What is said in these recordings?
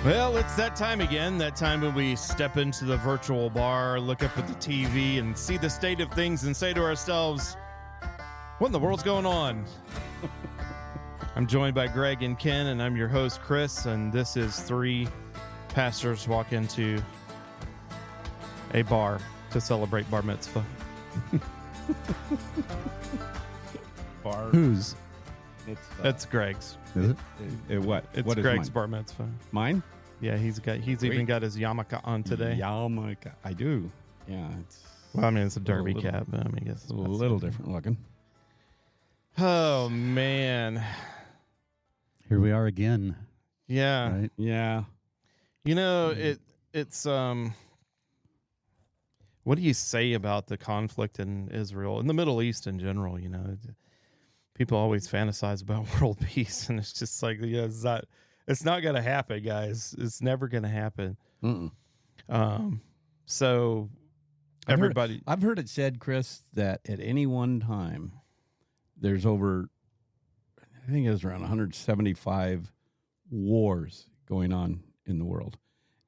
Well, it's that time again, that time when we step into the virtual bar, look up at the TV, and see the state of things and say to ourselves, what in the world's going on? I'm joined by Greg and Ken, and I'm your host, Chris, and this is Three Pastors Walk Into a Bar to celebrate Bar Mitzvah. Bar. Whose? That's Greg's. Is it? What? It's what is Greg's mine? Bar Mitzvah. Mine? Yeah, he's even got his yarmulke on today. Yarmulke. I do. Yeah, it's Well, I mean, it's a derby little- cap, but I mean, I guess it's a little different looking. Oh, man. Here we are again. Yeah. Right? Yeah. You know, it's what do you say about the conflict in Israel, in the Middle East in general? You know, people always fantasize about world peace, and it's just like, yeah, it's not going to happen, guys. It's never going to happen. So everybody, I've heard it said, Chris, that at any one time there's over, I think it's around 175 wars going on in the world.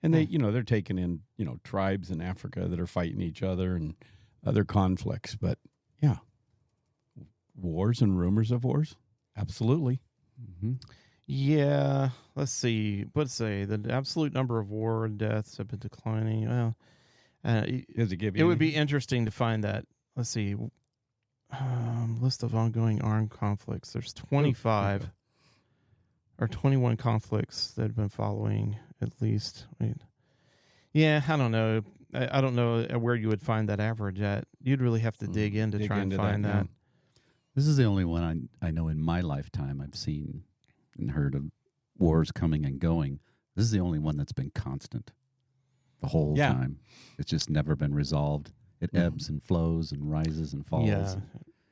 And they, they're taking in, tribes in Africa that are fighting each other and other conflicts. But yeah, wars and rumors of wars. Absolutely. Mm-hmm. yeah, let's see. Let's say the absolute number of war and deaths have been declining. Well, Does it give you it would be interesting to find that. Let's see. List of ongoing armed conflicts. There's 25 or 21 conflicts that have been following at least. Yeah, I don't know. I don't know where you would find that average at. You'd really have to dig in to try and find that. yeah. This is the only one I know in my lifetime I've seen and heard of wars coming and going. This is the only one that's been constant the whole time. It's just never been resolved. It ebbs and flows and rises and falls. Yeah.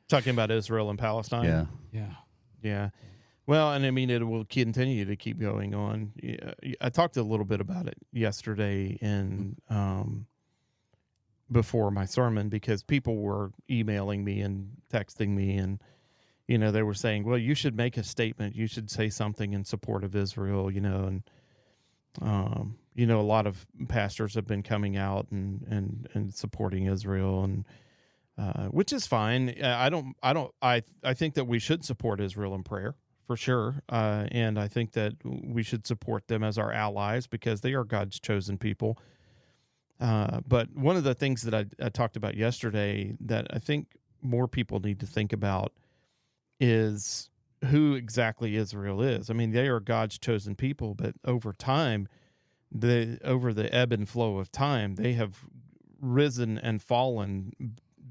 Talking about Israel and Palestine. Yeah. Yeah. Yeah. Well, and I mean, it will continue to keep going on. Yeah, I talked a little bit about it yesterday in before my sermon, because people were emailing me and texting me, and they were saying, well, you should make a statement. You should say something in support of Israel, and a lot of pastors have been coming out and supporting Israel, and which is fine. I think that we should support Israel in prayer for sure. And I think that we should support them as our allies because they are God's chosen people. But one of the things that I talked about yesterday that I think more people need to think about is who exactly Israel is. I mean, they are God's chosen people, but over time, over the ebb and flow of time, they have risen and fallen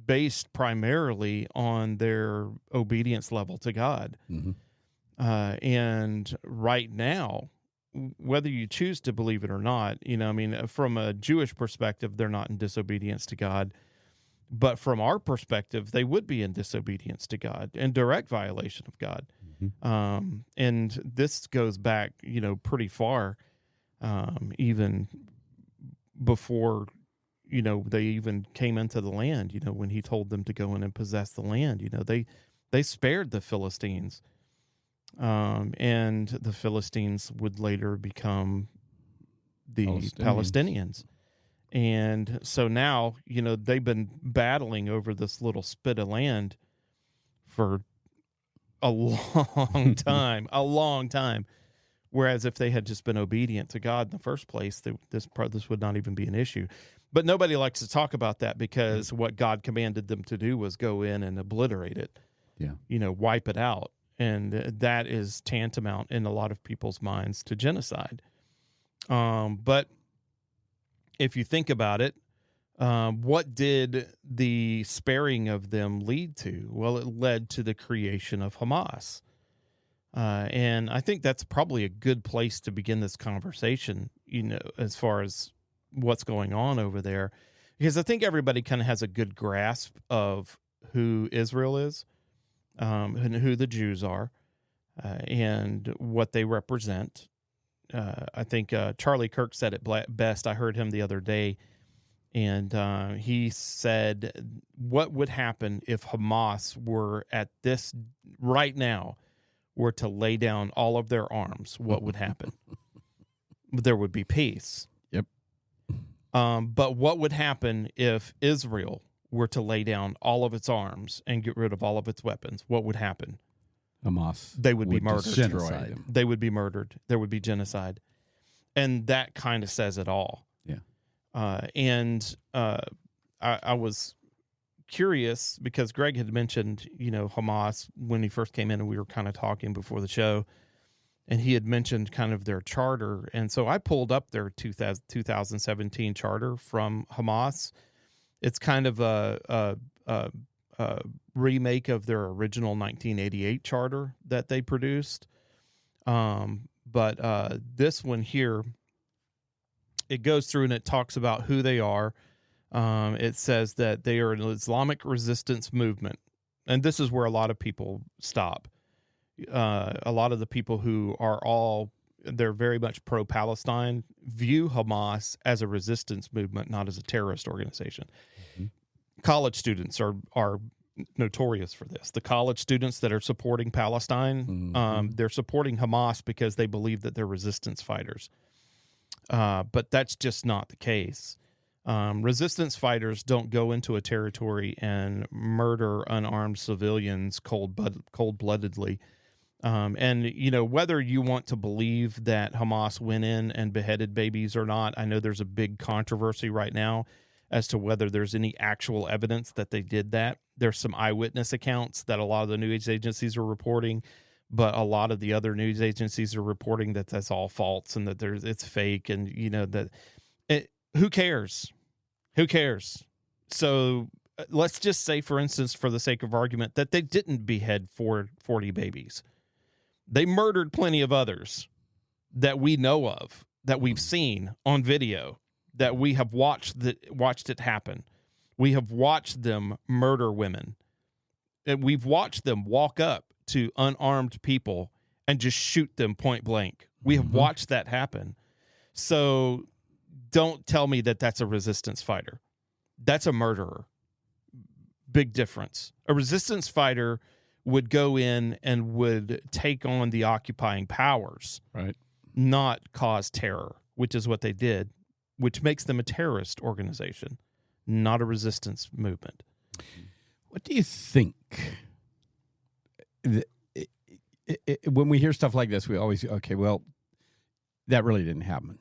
based primarily on their obedience level to God. Mm-hmm. And right now, whether you choose to believe it or not, from a Jewish perspective, they're not in disobedience to God. But from our perspective, they would be in disobedience to God and direct violation of God. Mm-hmm. And this goes back, pretty far, even before, they even came into the land, when he told them to go in and possess the land, they spared the Philistines. And the Philistines would later become the Palestinians. And so now, they've been battling over this little spit of land for a long time, Whereas if they had just been obedient to God in the first place, this would not even be an issue. But nobody likes to talk about that because what God commanded them to do was go in and obliterate it. Yeah. Wipe it out. And that is tantamount in a lot of people's minds to genocide. But if you think about it, what did the sparing of them lead to? Well, it led to the creation of Hamas. And I think that's probably a good place to begin this conversation, as far as what's going on over there, because I think everybody kind of has a good grasp of who Israel is, and who the Jews are, and what they represent. I think Charlie Kirk said it best. I heard him the other day, and he said, what would happen if Hamas were at this right now, were to lay down all of their arms? What would happen? There would be peace. Yep. But what would happen if Israel were to lay down all of its arms and get rid of all of its weapons? What would happen? Hamas. They would be murdered. Destroy Genocide. them. They would be murdered. There would be genocide. And that kind of says it all. Yeah. I was curious because Greg had mentioned, Hamas when he first came in, and we were kind of talking before the show, and he had mentioned kind of their charter. And so I pulled up their 2017 charter from Hamas. It's kind of a remake of their original 1988 charter that they produced. But this one here, it goes through and it talks about who they are. It says that they are an Islamic resistance movement. And this is where a lot of people stop. A lot of the people who are they're very much pro-Palestine, view Hamas as a resistance movement, not as a terrorist organization. Mm-hmm. College students are notorious for this. The college students that are supporting Palestine, they're supporting Hamas because they believe that they're resistance fighters. But that's just not the case. Resistance fighters don't go into a territory and murder unarmed civilians cold-bloodedly. And, whether you want to believe that Hamas went in and beheaded babies or not, I know there's a big controversy right now as to whether there's any actual evidence that they did that. There's some eyewitness accounts that a lot of the news agencies are reporting, but a lot of the other news agencies are reporting that that's all false and that it's fake, and who cares? Who cares? So let's just say, for instance, for the sake of argument, that they didn't behead 40 babies. They murdered plenty of others that we know of, that we've seen on video, that we have watched it happen. We have watched them murder women. And we've watched them walk up to unarmed people and just shoot them point blank. We have watched that happen. So don't tell me that that's a resistance fighter. That's a murderer. Big difference. A resistance fighter would go in and would take on the occupying powers, right? Not cause terror, which is what they did, which makes them a terrorist organization, not a resistance movement. What do you think? When we hear stuff like this, we always, okay, well, that really didn't happen.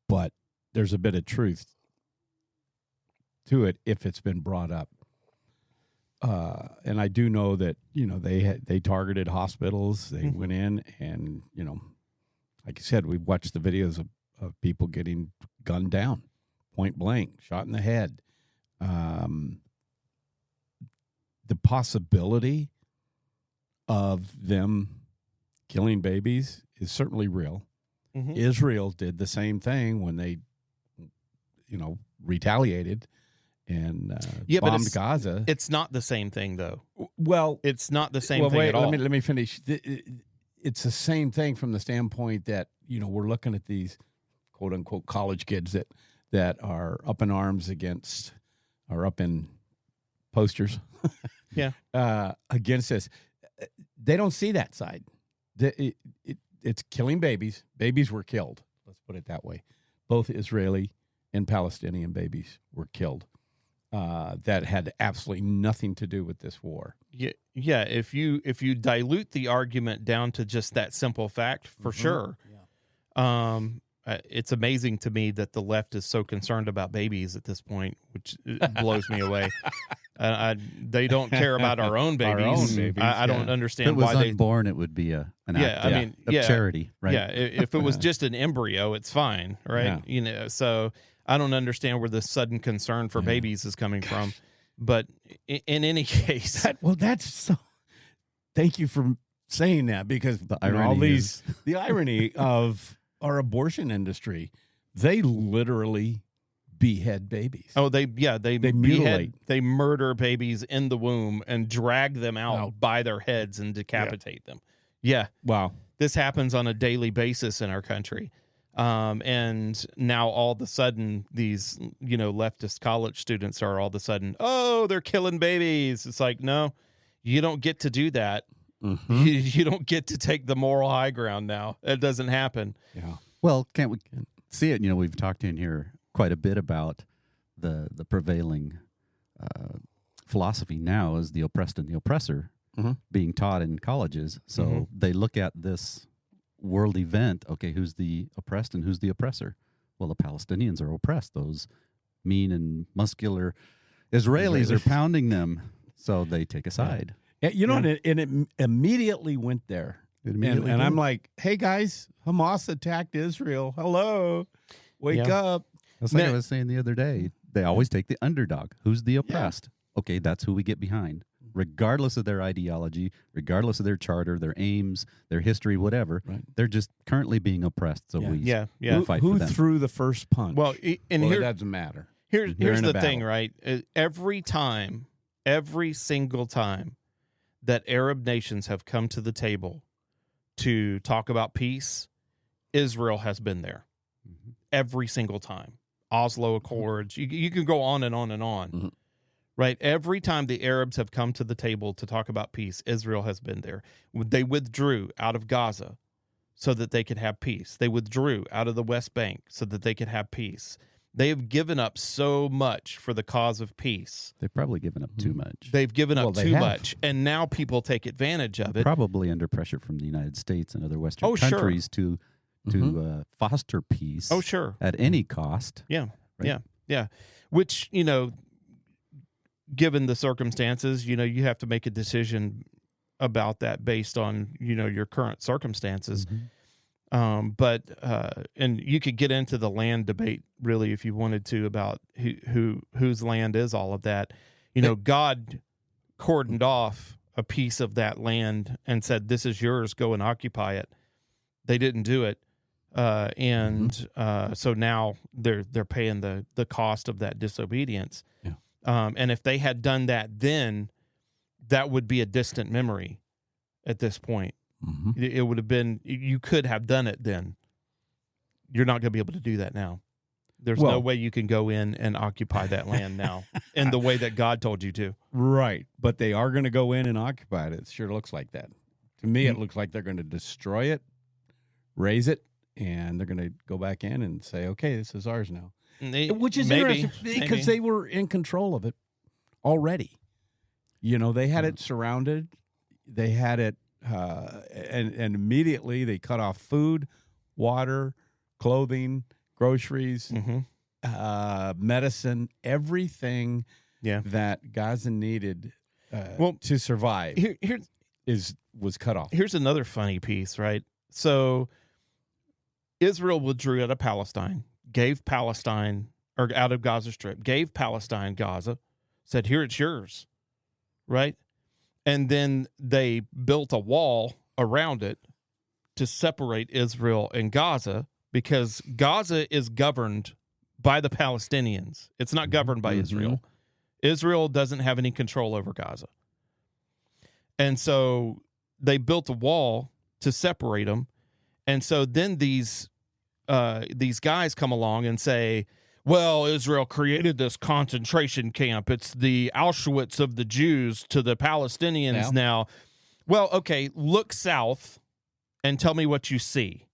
But there's a bit of truth to it if it's been brought up. And I do know that, they targeted hospitals. They went in and, like I said, we watched the videos of people getting gunned down, point blank, shot in the head. The possibility of them killing babies is certainly real. Mm-hmm. Israel did the same thing when they, retaliated and bombed Gaza. It's not the same thing, though. Well, it's not the same thing at all. Let me finish. It's the same thing from the standpoint that, we're looking at these quote unquote college kids that are up in arms against, or up in posters against this. They don't see that side. It's killing babies. Babies were killed. Let's put it that way. Both Israeli and Palestinian babies were killed. That had absolutely nothing to do with this war. Yeah. If you dilute the argument down to just that simple fact, for sure. Yeah. It's amazing to me that the left is so concerned about babies at this point, which blows me away. They don't care about our own babies. I don't understand why they. If it was unborn, it would be an act of charity, right? Yeah, if it was just an embryo, it's fine, right? Yeah. So I don't understand where the sudden concern for babies is coming from. But in any case, that's so. Thank you for saying that, because The you know, all irony these the irony of our abortion industry, they literally behead babies. oh, they mutilate. they murder babies in the womb and drag them out by their heads and decapitate them. Yeah, Wow. this happens on a daily basis in our country. And now all of a sudden these, leftist college students are all of a sudden, oh, they're killing babies. It's like, no, you don't get to do that. Mm-hmm. You don't get to take the moral high ground now. It doesn't happen. Yeah. Well, can't we see it? We've talked in here quite a bit about the prevailing philosophy now is the oppressed and the oppressor being taught in colleges. So they look at this world event. Okay, who's the oppressed and who's the oppressor? Well, the Palestinians are oppressed. Those mean and muscular Israelis are pounding them. So they take a side. Yeah, and it immediately went there. And I'm like, hey, guys, Hamas attacked Israel. Hello. Wake up. That's like I was saying the other day. They always take the underdog. Who's the oppressed? Okay, that's who we get behind. Regardless of their ideology, regardless of their charter, their aims, their history, whatever, they're just currently being oppressed. So we fight who for them. threw the first punch? Well, and it doesn't matter. Here's the thing, right? Every single time that Arab nations have come to the table to talk about peace, Israel has been there. Every single time. Oslo Accords, you can go on and on and on. Right? Every time the Arabs have come to the table to talk about peace, Israel has been there. They withdrew out of Gaza so that they could have peace. They withdrew out of the West Bank so that they could have peace. They have given up so much for the cause of peace. They've probably given up too much. They've given up too much, and now people take advantage of it. Probably under pressure from the United States and other Western countries to foster peace. Oh, sure. At any cost. Yeah, right? yeah. Which, given the circumstances, you have to make a decision about that based on, your current circumstances. But you could get into the land debate really if you wanted to about whose land is all of that. God cordoned off a piece of that land and said, "This is yours. Go and occupy it." They didn't do it, so now they're paying the cost of that disobedience. Yeah. And if they had done that then, that would be a distant memory at this point. It would have been, you could have done it then. You're not going to be able to do that now. There's no way you can go in and occupy that land now in the way that God told you to. Right. But they are going to go in and occupy it. It sure looks like that. To me, it looks like they're going to destroy it, raise it, and they're going to go back in and say, okay, this is ours now. Which is interesting because they were in control of it already. They had it surrounded. They had it, and immediately they cut off food, water, clothing, groceries, medicine, everything that Gaza needed to survive was cut off. Here's another funny piece, right? So Israel withdrew out of Palestine, gave Palestine, or out of Gaza Strip, gave Palestine Gaza, said, here, it's yours, right? And then they built a wall around it to separate Israel and Gaza because Gaza is governed by the Palestinians. It's not governed by Israel. Israel doesn't have any control over Gaza. And so they built a wall to separate them. And so then these guys come along and say, well, Israel created this concentration camp. It's the Auschwitz of the Jews to the Palestinians now. Well, okay, look south and tell me what you see.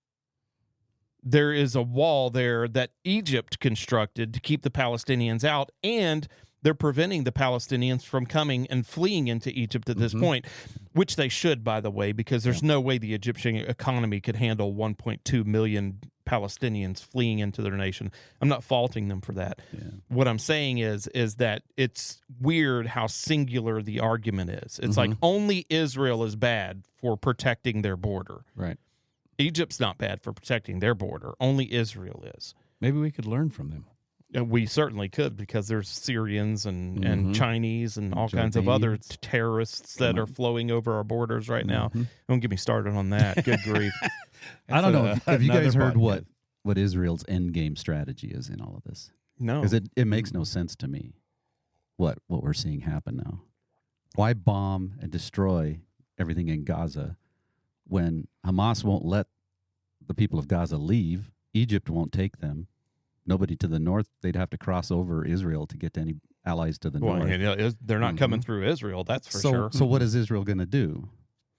There is a wall there that Egypt constructed to keep the Palestinians out, and they're preventing the Palestinians from coming and fleeing into Egypt at this point, which they should, by the way, because there's no way the Egyptian economy could handle 1.2 million Palestinians fleeing into their nation. I'm not faulting them for that. Yeah. What I'm saying is that it's weird how singular the argument is. It's like only Israel is bad for protecting their border. Right. Egypt's not bad for protecting their border. Only Israel is. Maybe we could learn from them. We certainly could, because there's Syrians and Mhm. Chinese and all kinds of other Jordanians. terrorists that are flowing over our borders right now. Mhm. Don't get me started on that. Good grief. I don't know. That's Have you guys another heard podcast. what Israel's end game strategy is in all of this? No. Because it makes no sense to me what we're seeing happen now. Why bomb and destroy everything in Gaza when Hamas won't let the people of Gaza leave? Egypt won't take them. Nobody to the north. They'd have to cross over Israel to get to any allies to the Well, north. they're not coming through Israel, that's for sure. So what is Israel going to do?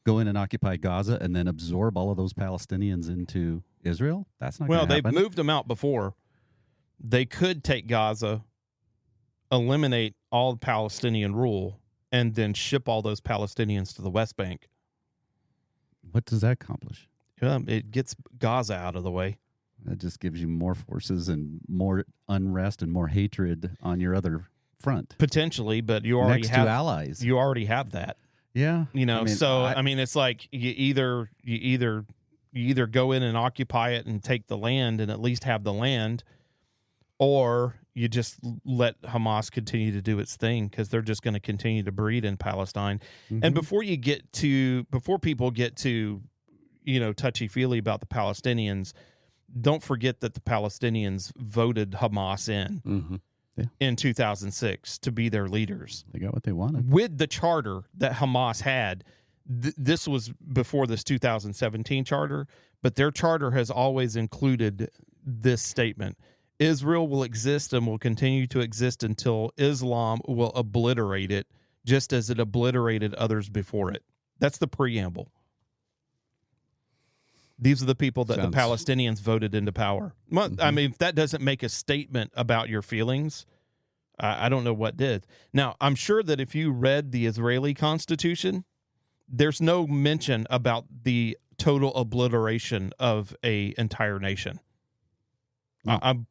Go in and occupy Gaza and then absorb all of those Palestinians into Israel? That's not Well, going to they've happen. moved them out before. They could take Gaza, eliminate all Palestinian rule, and then ship all those Palestinians to the West Bank. What does that accomplish? It gets Gaza out of the way. That just gives you more forces and more unrest and more hatred on your other front. Potentially, but you already Next have to allies. you already have that. Yeah. You know, I mean, it's like you either go in and occupy it and take the land and at least have the land, or you just let Hamas continue to do its thing, because they're just going to continue to breed in Palestine. And before people get to, touchy-feely about the Palestinians, don't forget that the Palestinians voted Hamas Mhm. in 2006 to be their leaders. They got what they wanted. With the charter that Hamas had, this was before this 2017 charter, but their charter has always included this statement: Israel will exist and will continue to exist until Islam will obliterate it, just as it obliterated others before it. That's the preamble. These are the people that the Palestinians voted into power. Well, I mean, if that doesn't make a statement about your feelings, I don't know what did. Now, I'm sure that if you read the Israeli Constitution, there's no mention about the total obliteration of a entire nation. I'm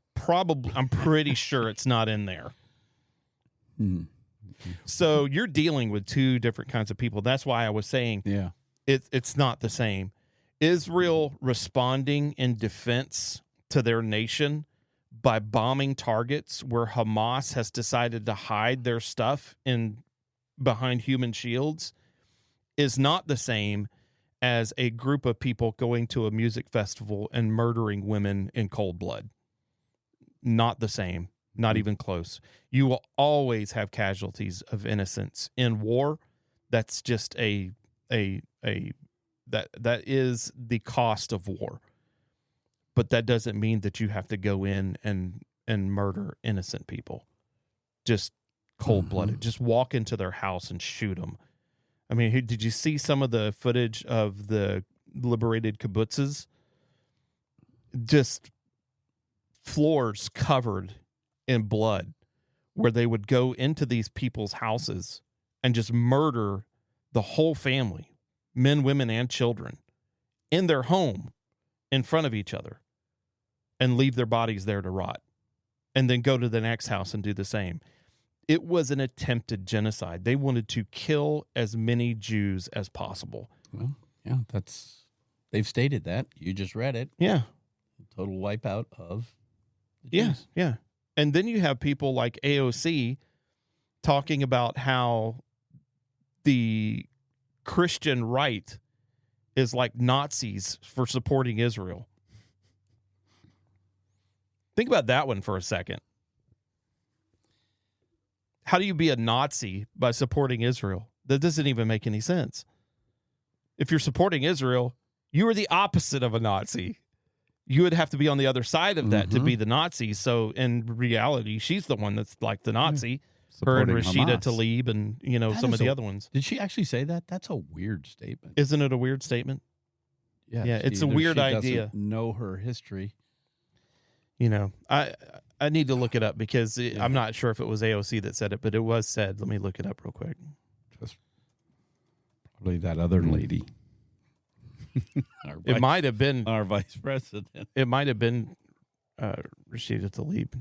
pretty sure it's not in there. Mhm. So you're dealing with two different kinds of people. That's why I was saying Yeah. it's not the same. Israel responding in defense to their nation by bombing targets where Hamas has decided to hide their stuff behind human shields is not the same as a group of people going to a music festival and murdering women in cold blood. Not the same. Not even close. You will always have casualties of innocence in war. That's just that is the cost of war. But that doesn't mean that you have to go in and murder innocent people. Just cold-blooded. Just walk into their house and shoot them. I mean, did you see some of the footage of the liberated kibbutzes? Just floors covered in blood, where they would go into these people's houses and just murder the whole family, men, women, and children, in their home in front of each other, and leave their bodies there to rot, and then go to the next house and do the same. It was an attempted genocide. They wanted to kill as many Jews as possible. Well, yeah, they've stated that. You just read it. Yeah. Total wipeout of the Yeah. Jews. Yeah. And then you have people like AOC talking about how the Christian right is like Nazis for supporting Israel. Think about that one for a second. How do you be a Nazi by supporting Israel? That doesn't even make any sense. If you're supporting Israel, you are the opposite of a Nazi. You would have to be on the other side of that to be the Nazi. So in reality, she's the one that's like the Nazi. Her and Supporting Rashida Hamas. Tlaib and, That some is of the a- other ones. Did she actually say that? That's a weird statement. Isn't it a weird statement? Yeah, it's a either weird she doesn't idea. Know her history. I need to look it up because I'm not sure if it was AOC that said it, but it was said. Let me look it up real quick. Just probably that other lady. It might have been. our vice president. It might have been Rashida Tlaib.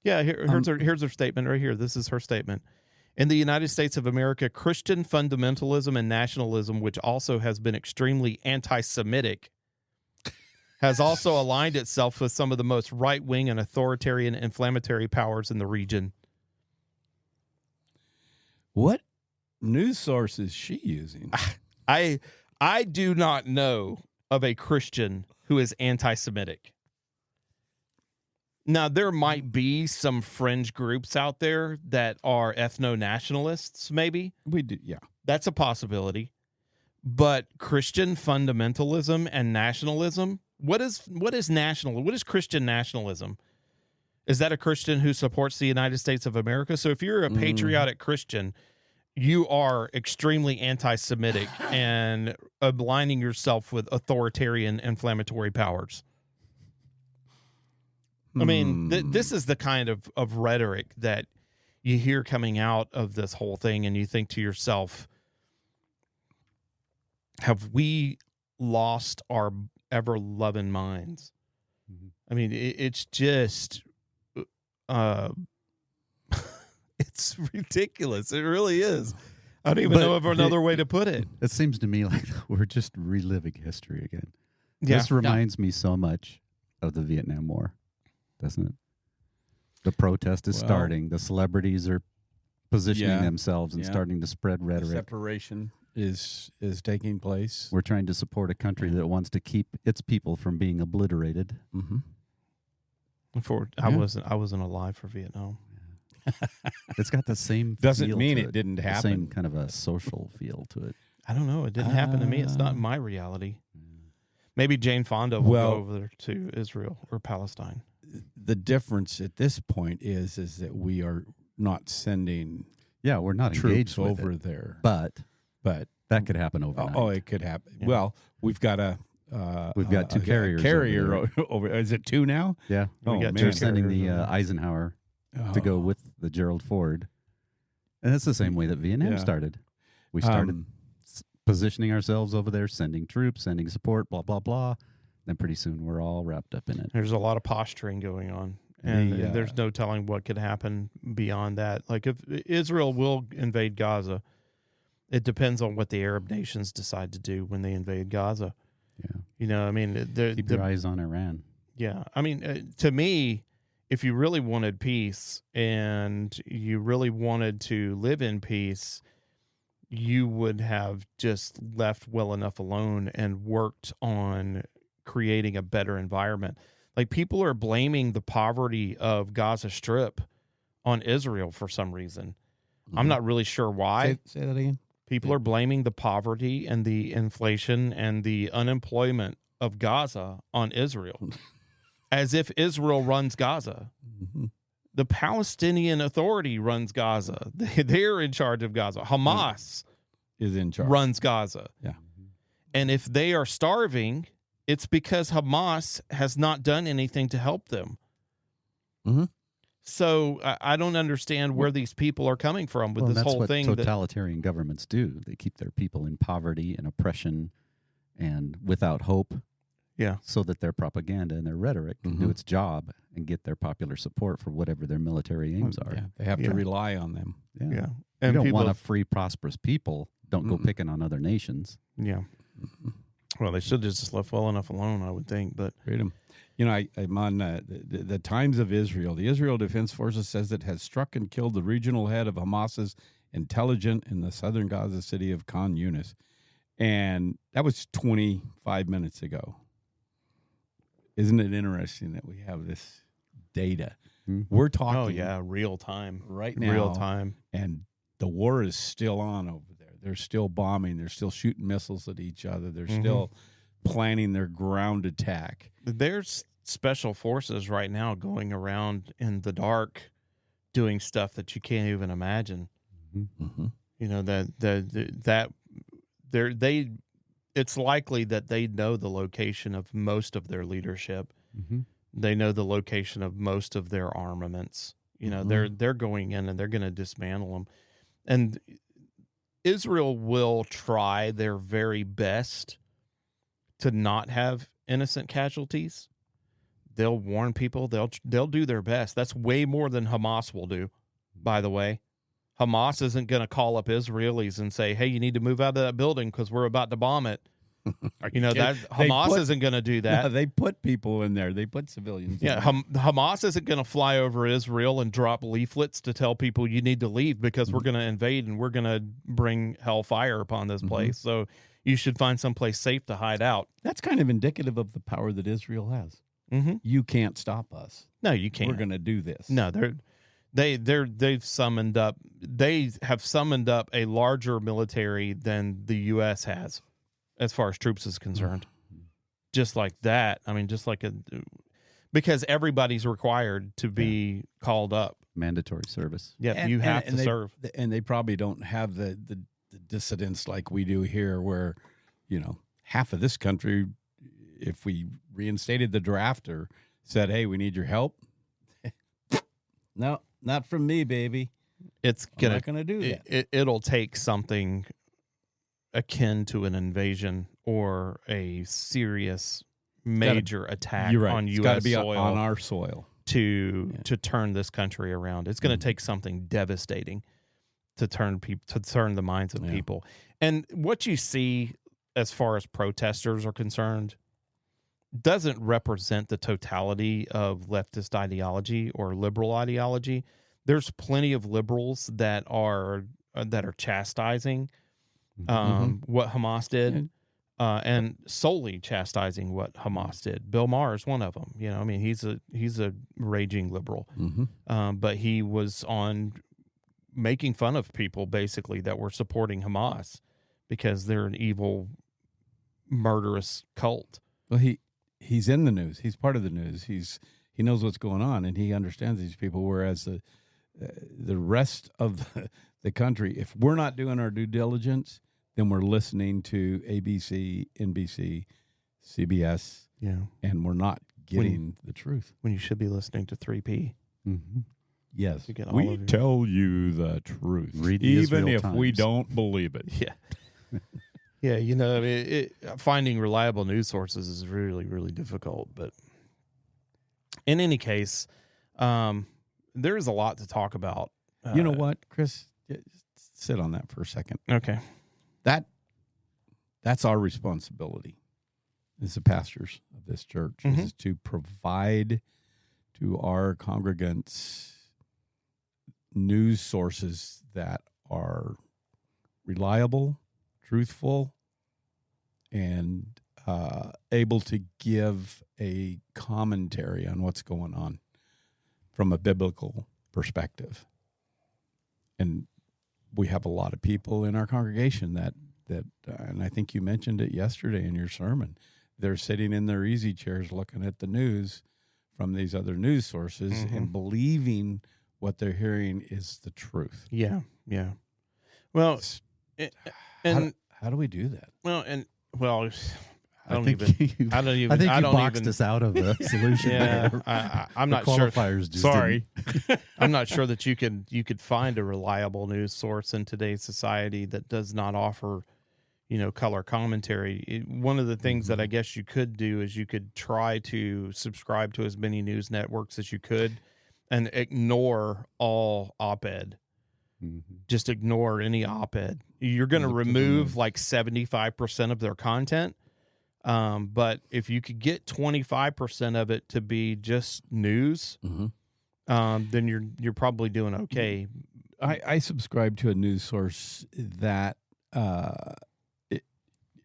Yeah, here's her statement right here. This is her statement. In the United States of America, Christian fundamentalism and nationalism, which also has been extremely anti-Semitic, has also aligned itself with some of the most right-wing and authoritarian inflammatory powers in the region. What news source is she using? I do not know of a Christian who is anti-Semitic. Now, there might be some fringe groups out there that are ethno-nationalists, maybe. We do, yeah. That's a possibility. But Christian fundamentalism and nationalism, what is national? What is Christian nationalism? Is that a Christian who supports the United States of America? So if you're a patriotic Christian, you are extremely anti-Semitic and aligning yourself with authoritarian inflammatory powers. I mean, this is the kind of rhetoric that you hear coming out of this whole thing, and you think to yourself, have we lost our ever-loving minds? Mhm. I mean, it's just, it's ridiculous. It really is. I don't even know of another way to put it. It seems to me like we're just reliving history again. Yeah. This reminds me so much of the Vietnam War, doesn't it? The protest is starting. The celebrities are positioning themselves and starting to spread rhetoric. Separation is taking place. We're trying to support a country that wants to keep its people from being obliterated. Mm-hmm. I wasn't alive for Vietnam. It's got the same Doesn't feel mean to it didn't happen. The same kind of a social feel to it. I don't know. It didn't happen to me. It's not my reality. Maybe Jane Fonda will go over to Israel or Palestine. The difference at this point is that we are not sending we're not troops engaged with over it, there. but But that could happen overnight. Oh, it could happen. Yeah. Well, we've got We've got two carriers Carrier over. Is it two now? Yeah, We got they're two sending the carriers over. Eisenhower to go with the Gerald Ford, and that's the same way that Vietnam started. We started positioning ourselves over there, sending troops, sending support, blah blah blah. Then pretty soon we're all wrapped up in it. There's a lot of posturing going on, and there's no telling what could happen beyond that. Like if Israel will invade Gaza, it depends on what the Arab nations decide to do when they invade Gaza. Yeah, You know, I mean, keep your eyes on Iran. Yeah, I mean, to me, if you really wanted peace and you really wanted to live in peace, you would have just left well enough alone and worked on creating a better environment. Like people are blaming the poverty of Gaza Strip on Israel for some reason. I'm not really sure why. Say that again. People are blaming the poverty and the inflation and the unemployment of Gaza on Israel, as if Israel runs Gaza. Mm-hmm. The Palestinian Authority runs Gaza. They're in charge of Gaza. Hamas Is in charge. runs Gaza. Yeah. And if they are starving, it's because Hamas has not done anything to help them. Mhm. So I don't understand where these people are coming from with this that's whole what thing. Totalitarian governments do. They keep their people in poverty and oppression and without hope. Yeah. So that their propaganda and their rhetoric can do Mhm. its job and get their popular support for whatever their military aims are. Yeah, they have Yeah. to rely on them. Yeah. You And don't people, want a free, prosperous people. Don't go Mm-mm. picking on other nations. Yeah. Well, they should have just left well enough alone, I would think. But Freedom. You know, I'm on the Times of Israel. The Israel Defense Forces says it has struck and killed the regional head of Hamas's intelligence in the southern Gaza city of Khan Yunis. And that was 25 minutes ago. Isn't it interesting that we have this data? Mhm. We're talking oh yeah, real time, right now. real time. And the war is still on over there. They're still bombing. They're still shooting missiles at each other. They're still planning their ground attack. There's special forces right now going around in the dark, doing stuff that you can't even imagine. Mm-hmm. You know that they. It's likely that they know the location of most of their leadership. Mm-hmm. They know the location of most of their armaments. You know, they're going in and they're going to dismantle them. And Israel will try their very best to not have innocent casualties. They'll warn people. They'll do their best. That's way more than Hamas will do, by the way. Hamas isn't going to call up Israelis and say, hey, you need to move out of that building because we're about to bomb it. You know, that Hamas isn't going to do that. No, they put people in there. They put civilians. Yeah, in there. Hamas isn't going to fly over Israel and drop leaflets to tell people you need to leave because we're going to invade and we're going to bring hellfire upon this place. So you should find someplace safe to hide out. That's kind of indicative of the power that Israel has. Mm-hmm. You can't stop us. No, you can't. We're going to do this. No, they've summoned up. They have summoned up a larger military than the U.S. has, as far as troops is concerned. Just like that. I mean, just like because everybody's required to be called up. Mandatory service. Yeah, you have to serve. And they probably don't have the dissidents like we do here, where, you know, half of this country, if we reinstated the draft or said, hey, we need your help. No, not from me, baby. I'm not gonna do that. It'll take something akin to an invasion or a serious major attack on U.S. soil on our soil to turn this country around. It's going to take something devastating to turn the minds of people. And what you see as far as protesters are concerned doesn't represent the totality of leftist ideology or liberal ideology. There's plenty of liberals that are chastising what Hamas did, and solely chastising what Hamas did. Bill Maher is one of them. You know, I mean, he's a raging liberal, but he was on making fun of people basically that were supporting Hamas because they're an evil, murderous cult. Well, he's in the news. He's part of the news. He knows what's going on, and he understands these people. Whereas the rest of the country, if we're not doing our due diligence, then we're listening to ABC, NBC, CBS, and we're not getting the truth. When you should be listening to 3P. Yes, get all we of your- tell you the truth, Read the even Israel if we Times. don't believe it. Yeah. Yeah, you know, I mean, finding reliable news sources is really, really difficult. But in any case, there is a lot to talk about. You know what, Chris? Just sit on that for a second. Okay. That's our responsibility as the pastors of this church, is to provide to our congregants news sources that are reliable, truthful, and able to give a commentary on what's going on from a biblical perspective. And we have a lot of people in our congregation that and I think you mentioned it yesterday in your sermon, they're sitting in their easy chairs looking at the news from these other news sources and believing what they're hearing is the truth. Yeah, yeah. Well, How do we do that? I don't even. I think you boxed us out of a solution. Yeah, there. I'm The not sure. qualifiers just Sorry, I'm not sure that you could find a reliable news source in today's society that does not offer, you know, color commentary. One of the things that I guess you could do is you could try to subscribe to as many news networks as you could, and ignore all op-ed. Just ignore any op-ed. You're going to remove like 75% of their content. But if you could get 25% of it to be just news, then you're probably doing okay. I subscribe to a news source that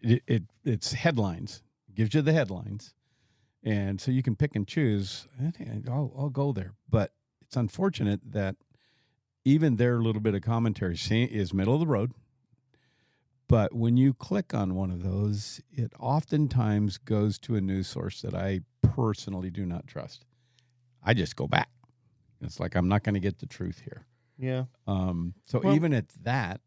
it's headlines. It gives you the headlines, and so you can pick and choose. I'll go there, but it's unfortunate that even their little bit of commentary is middle of the road. But when you click on one of those, it oftentimes goes to a news source that I personally do not trust. I just go back. It's like I'm not going to get the truth here. Yeah. Even at that,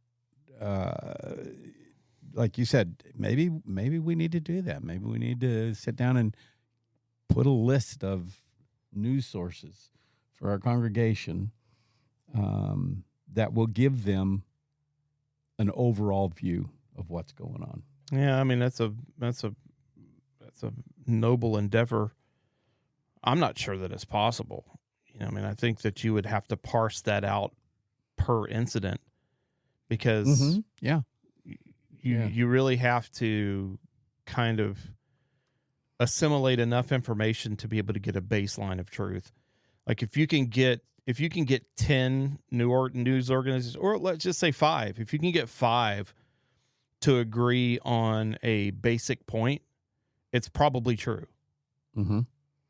like you said, maybe we need to do that. Maybe we need to sit down and put a list of news sources for our congregation that will give them an overall view of what's going on. Yeah, I mean that's a noble endeavor. I'm not sure that it's possible. You know, I mean, I think that you would have to parse that out per incident because you really have to kind of assimilate enough information to be able to get a baseline of truth. Like if you can get 10 news organizations, or let's just say 5, if you can get 5 to agree on a basic point, it's probably true. Mm-hmm.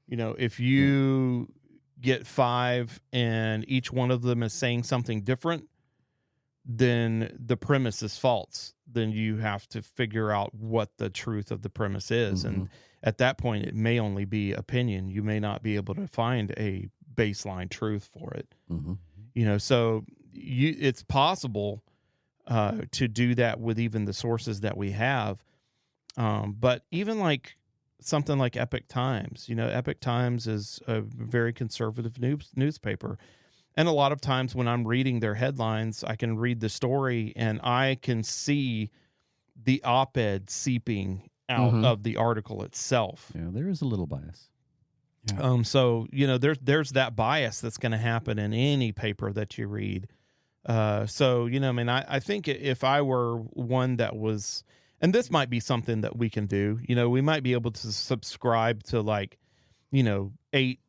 You know, if you get 5 and each one of them is saying something different, then the premise is false. Then you have to figure out what the truth of the premise is. And at that point, it may only be opinion. You may not be able to find a baseline truth for it. You know, so it's possible to do that with even the sources that we have. But even like something like Epoch Times, you know, Epoch Times is a very conservative newspaper. And a lot of times when I'm reading their headlines, I can read the story and I can see the op-ed seeping out of the article itself. Yeah, there is a little bias. So, you know, there's that bias that's going to happen in any paper that you read. So, you know, I mean, I think if I were one that was, and this might be something that we can do, you know, we might be able to subscribe to like, you know, 8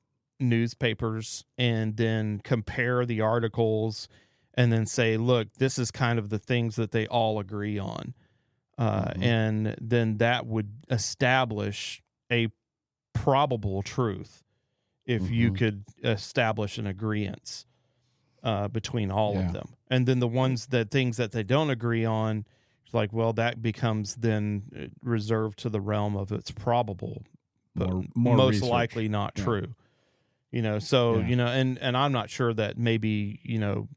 newspapers and then compare the articles and then say, look, this is kind of the things that they all agree on. And then that would establish a probable truth if you could establish an agreement between all of them. And then the things that they don't agree on, it's like, well, that becomes then reserved to the realm of it's probable, but more most research. likely not true. You know, so, you know, and I'm not sure that maybe, you know,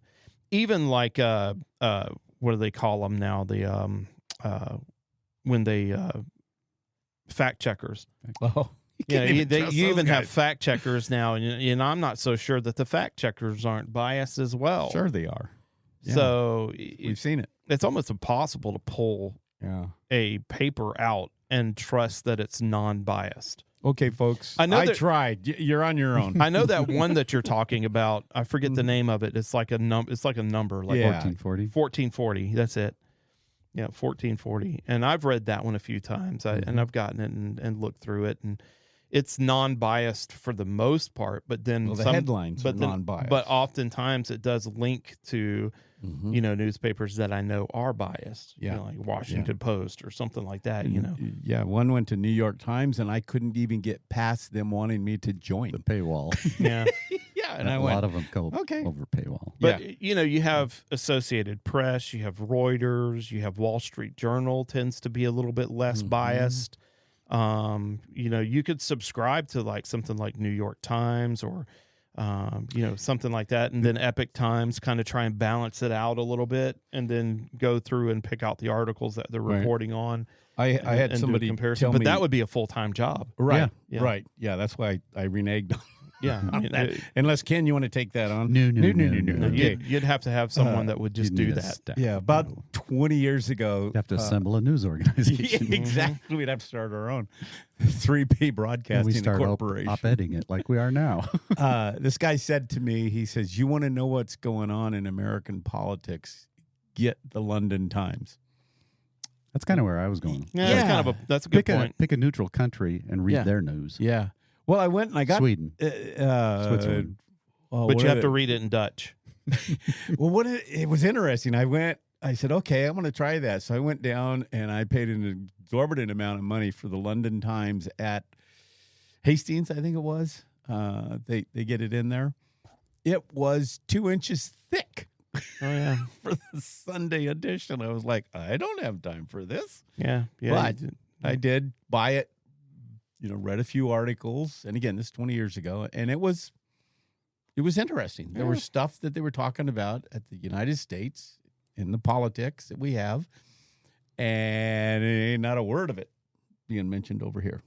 even like, what do they call them now? The, when they, fact checkers. Oh, you even have fact checkers now. And I'm not so sure that the fact checkers aren't biased as well. Sure they are. Yeah. So We've seen it. It's almost impossible to pull a paper out and trust that it's non-biased. Okay, folks. I know I tried. You're on your own. I know that one that you're talking about. I forget the name of it. It's like a number. It's like a number, like 1440. 1440. That's it. Yeah, 1440. And I've read that one a few times. And I've gotten it and looked through it, and it's non-biased for the most part. But then the headlines are non-biased. But oftentimes it does link to you know, newspapers that I know are biased. Yeah, you know, like Washington Post or something like that. You know. Yeah, one went to New York Times, and I couldn't even get past them wanting me to join The paywall. Yeah. and a lot of them go okay. over paywall. But, you know, you have Associated Press, you have Reuters, you have Wall Street Journal tends to be a little bit less biased. You know, you could subscribe to like something like New York Times or, you know, something like that. And then Epoch Times kind of try and balance it out a little bit and then go through and pick out the articles that they're reporting on. I had somebody tell me. But that would be a full-time job. Right. Yeah. Right. Yeah, that's why I reneged on Yeah. I mean, unless, Ken, you want to take that on? No. Okay. You'd have to have someone that would just do that. Yeah, about 20 years ago. You have to assemble a news organization. Yeah, exactly. We'd have to start our own 3P Broadcasting we start Corporation. op-edding it like we are now. This guy said to me, he says, you want to know what's going on in American politics? Get the London Times. That's kind of where I was going. Yeah, that's a good point. Pick a neutral country and read their news. Yeah. Well, I went and I got Sweden. Switzerland. But you have to read it in Dutch. Well, it was interesting. I said, okay, I'm going to try that. So I went down and I paid an exorbitant amount of money for the London Times at Hastings, I think it was. They get it in there. It was 2 inches thick. Oh, yeah. For the Sunday edition. I was like, I don't have time for this. Yeah. But I did buy it, you know, read a few articles. And again, this is 20 years ago. And it was interesting. There was stuff that they were talking about at the United States in the politics that we have. And not a word of it being mentioned over here,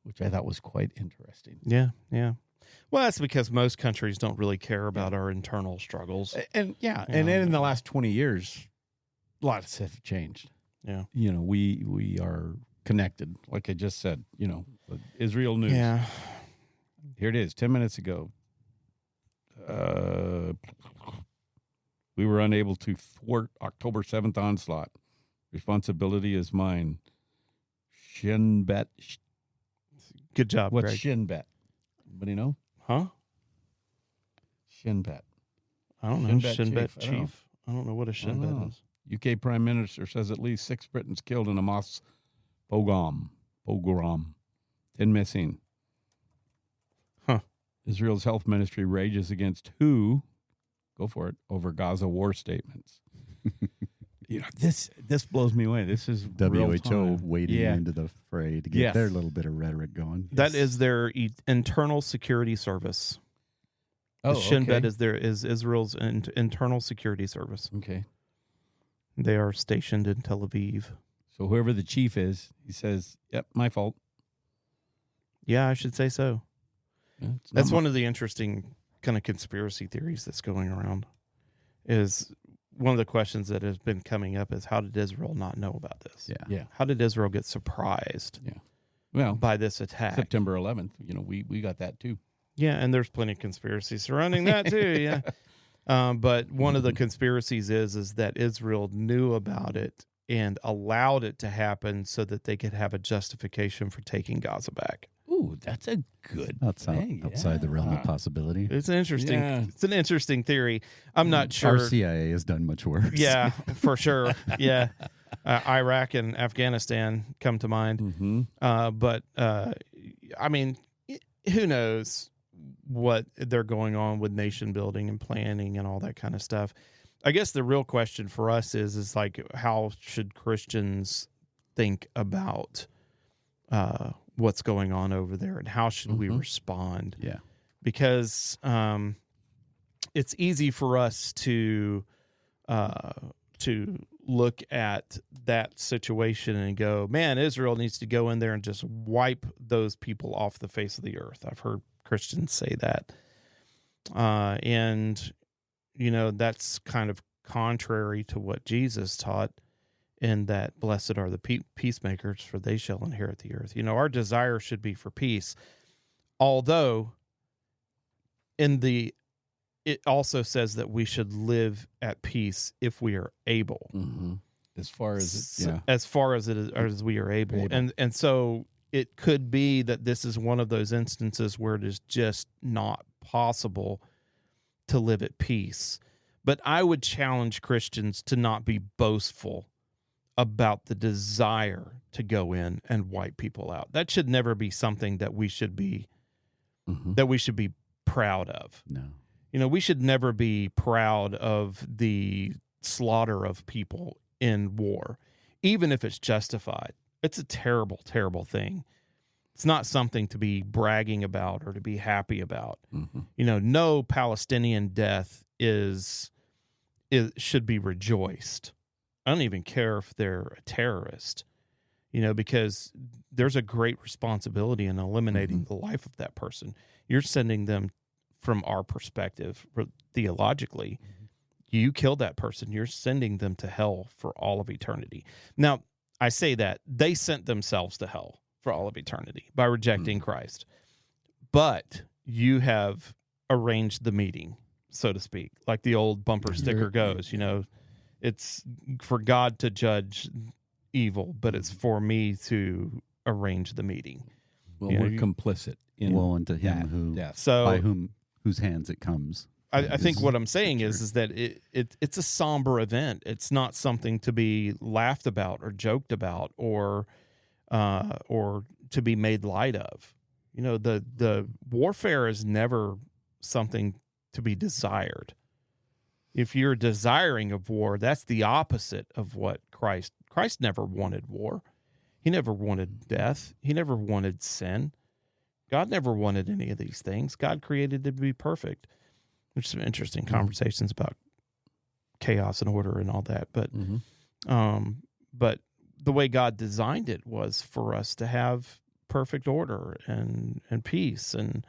which I thought was quite interesting. Yeah. Well, that's because most countries don't really care about our internal struggles. And and then in the last 20 years, a lot of stuff have changed. Yeah. You know, we are connected, like I just said, you know, Israel news. Yeah. Here it is, 10 minutes ago. We were unable to thwart October 7th onslaught. Responsibility is mine. Shin Bet. Good job, What's Greg. Shin Bet? Anybody know? Huh? Shin Bet. I don't know. Shin Bet Shin Bet chief. I don't know. chief. I don't know what a Shin don't Bet know. is. UK Prime Minister says at least 6 Britons killed in a mosque pogrom. 10 missing. Huh. Israel's health ministry rages against who? Go for it. Over Gaza war statements. This blows me away. This is real WHO time. wading Yeah. into the fray to get their little bit of rhetoric going. That is their internal security service. Oh, The Shin Bet okay. is Israel's internal security service. Okay. They are stationed in Tel Aviv. So whoever the chief is, he says, "Yep, my fault." Yeah, I should say so. Yeah, it's not That's my- one of the interesting kind of conspiracy theories that's going around. Is one of the questions that has been coming up is how did Israel not know about this? Yeah. Yeah. How did Israel get surprised Well, by this attack? September 11th. We got that too. Yeah, and there's plenty of conspiracies surrounding that too. Yeah, but one of the conspiracies is that Israel knew about it and allowed it to happen so that they could have a justification for taking Gaza back. Ooh, that's a good thing. Outside the realm of Yeah. possibility. It's an interesting. Yeah. It's an interesting theory. I'm not sure. Our CIA has done much worse. Yeah, for sure. Yeah, Iraq and Afghanistan come to mind. Mm-hmm. But I mean, who knows what they're going on with nation building and planning and all that kind of stuff. I guess the real question for us is like, how should Christians think about what's going on over there, and how should we respond? Yeah. Because it's easy for us to look at that situation and go, man, Israel needs to go in there and just wipe those people off the face of the earth. I've heard Christians say that. And, that's kind of contrary to what Jesus taught, in that blessed are the peacemakers, for they shall inherit the earth. Our desire should be for peace. Although it also says that we should live at peace if we are able. Mm-hmm. As far as As far as we are able. And so it could be that this is one of those instances where it is just not possible to live at peace. But I would challenge Christians to not be boastful about the desire to go in and wipe people out. That should never be something that we should be proud of. No. We should never be proud of the slaughter of people in war, even if it's justified. It's a terrible, terrible thing. It's not something to be bragging about or to be happy about. No Palestinian death should be rejoiced. I don't even care if they're a terrorist, because there's a great responsibility in eliminating the life of that person. You're sending them, from our perspective, theologically, you kill that person, you're sending them to hell for all of eternity. Now, I say that they sent themselves to hell for all of eternity by rejecting Christ. But you have arranged the meeting, so to speak, like the old bumper sticker goes, it's for God to judge evil, but it's for me to arrange the meeting. Well, we're complicit in And to him who, death. So by whose hands it comes. I think what I'm saying is that it's a somber event. It's not something to be laughed about or joked about or to be made light of. The warfare is never something to be desired. If you're desiring of war, that's the opposite of what Christ never wanted war. He never wanted death. He never wanted sin. God never wanted any of these things. God created it to be perfect. There's some interesting conversations about chaos and order and all that, but the way God designed it was for us to have perfect order and peace and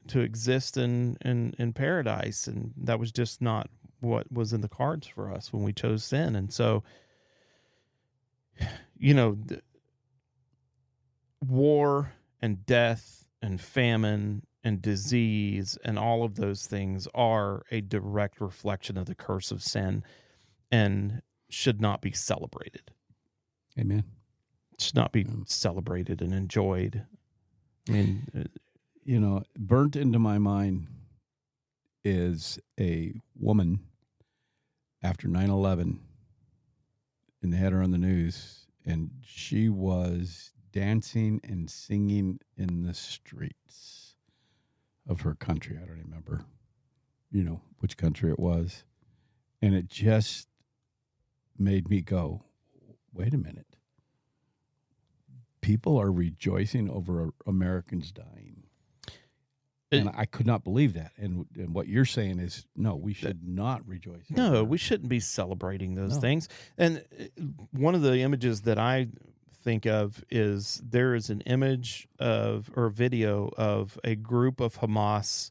to exist in paradise, and that was just not what was in the cards for us when we chose sin. And so, war and death and famine and disease and all of those things are a direct reflection of the curse of sin and should not be celebrated. Amen. should not be celebrated and enjoyed. I mean, burnt into my mind is a woman after 9/11, and they had her on the news, and she was dancing and singing in the streets of her country. I don't remember, which country it was. And it just made me go, wait a minute. People are rejoicing over Americans dying. And I could not believe that. And what you're saying is, no, we should not rejoice. No, we shouldn't be celebrating those things. And one of the images that I think of is there is an image or video of a group of Hamas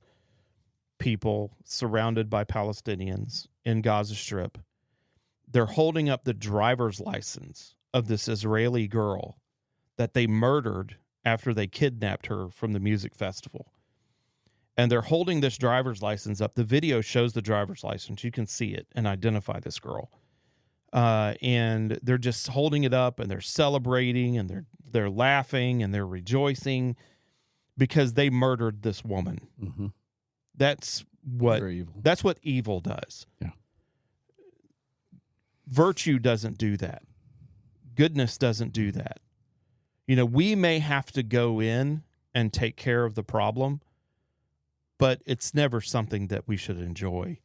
people surrounded by Palestinians in Gaza Strip. They're holding up the driver's license of this Israeli girl that they murdered after they kidnapped her from the music festival. And they're holding this driver's license up. The video shows the driver's license. You can see it and identify this girl. And they're just holding it up and they're celebrating and they're laughing and they're rejoicing because they murdered this woman. Mm-hmm. That's what evil does. Yeah. Virtue doesn't do that. Goodness doesn't do that. We may have to go in and take care of the problem, but it's never something that we should enjoy.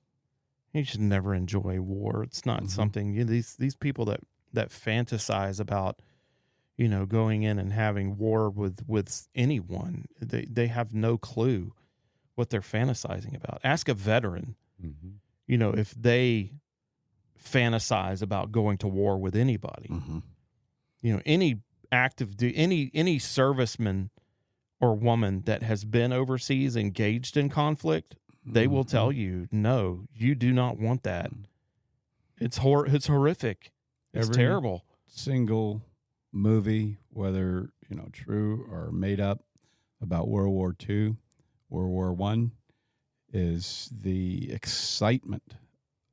You should never enjoy war. It's not something, these people that fantasize about, going in and having war with anyone, they have no clue what they're fantasizing about. Ask a veteran, if they fantasize about going to war with anybody. Any any serviceman or woman that has been overseas engaged in conflict, they will tell you, no, you do not want that. It's horrific. It's terrible. Single movie, whether true or made up, about World War II, World War I, is the excitement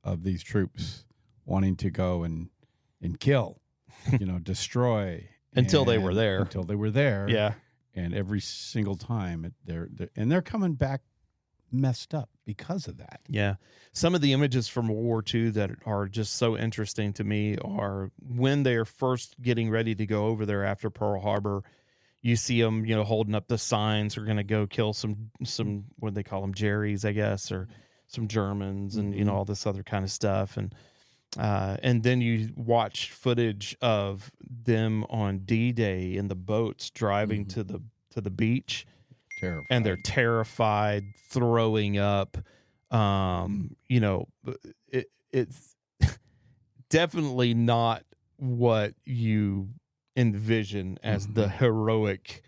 of these troops wanting to go and kill, destroy. Until they were there. Until they were there. Yeah. And every single time they're coming back messed up because of that. Yeah. Some of the images from World War II that are just so interesting to me are when they're first getting ready to go over there after Pearl Harbor. You see them, holding up the signs. They're going to go kill some what do they call them, Jerry's, I guess, or some Germans, and all this other kind of stuff. And then you watch footage of them on D-Day in the boats driving to the beach. Terrified. And they're terrified, throwing up. It's definitely not what you envision as the heroic,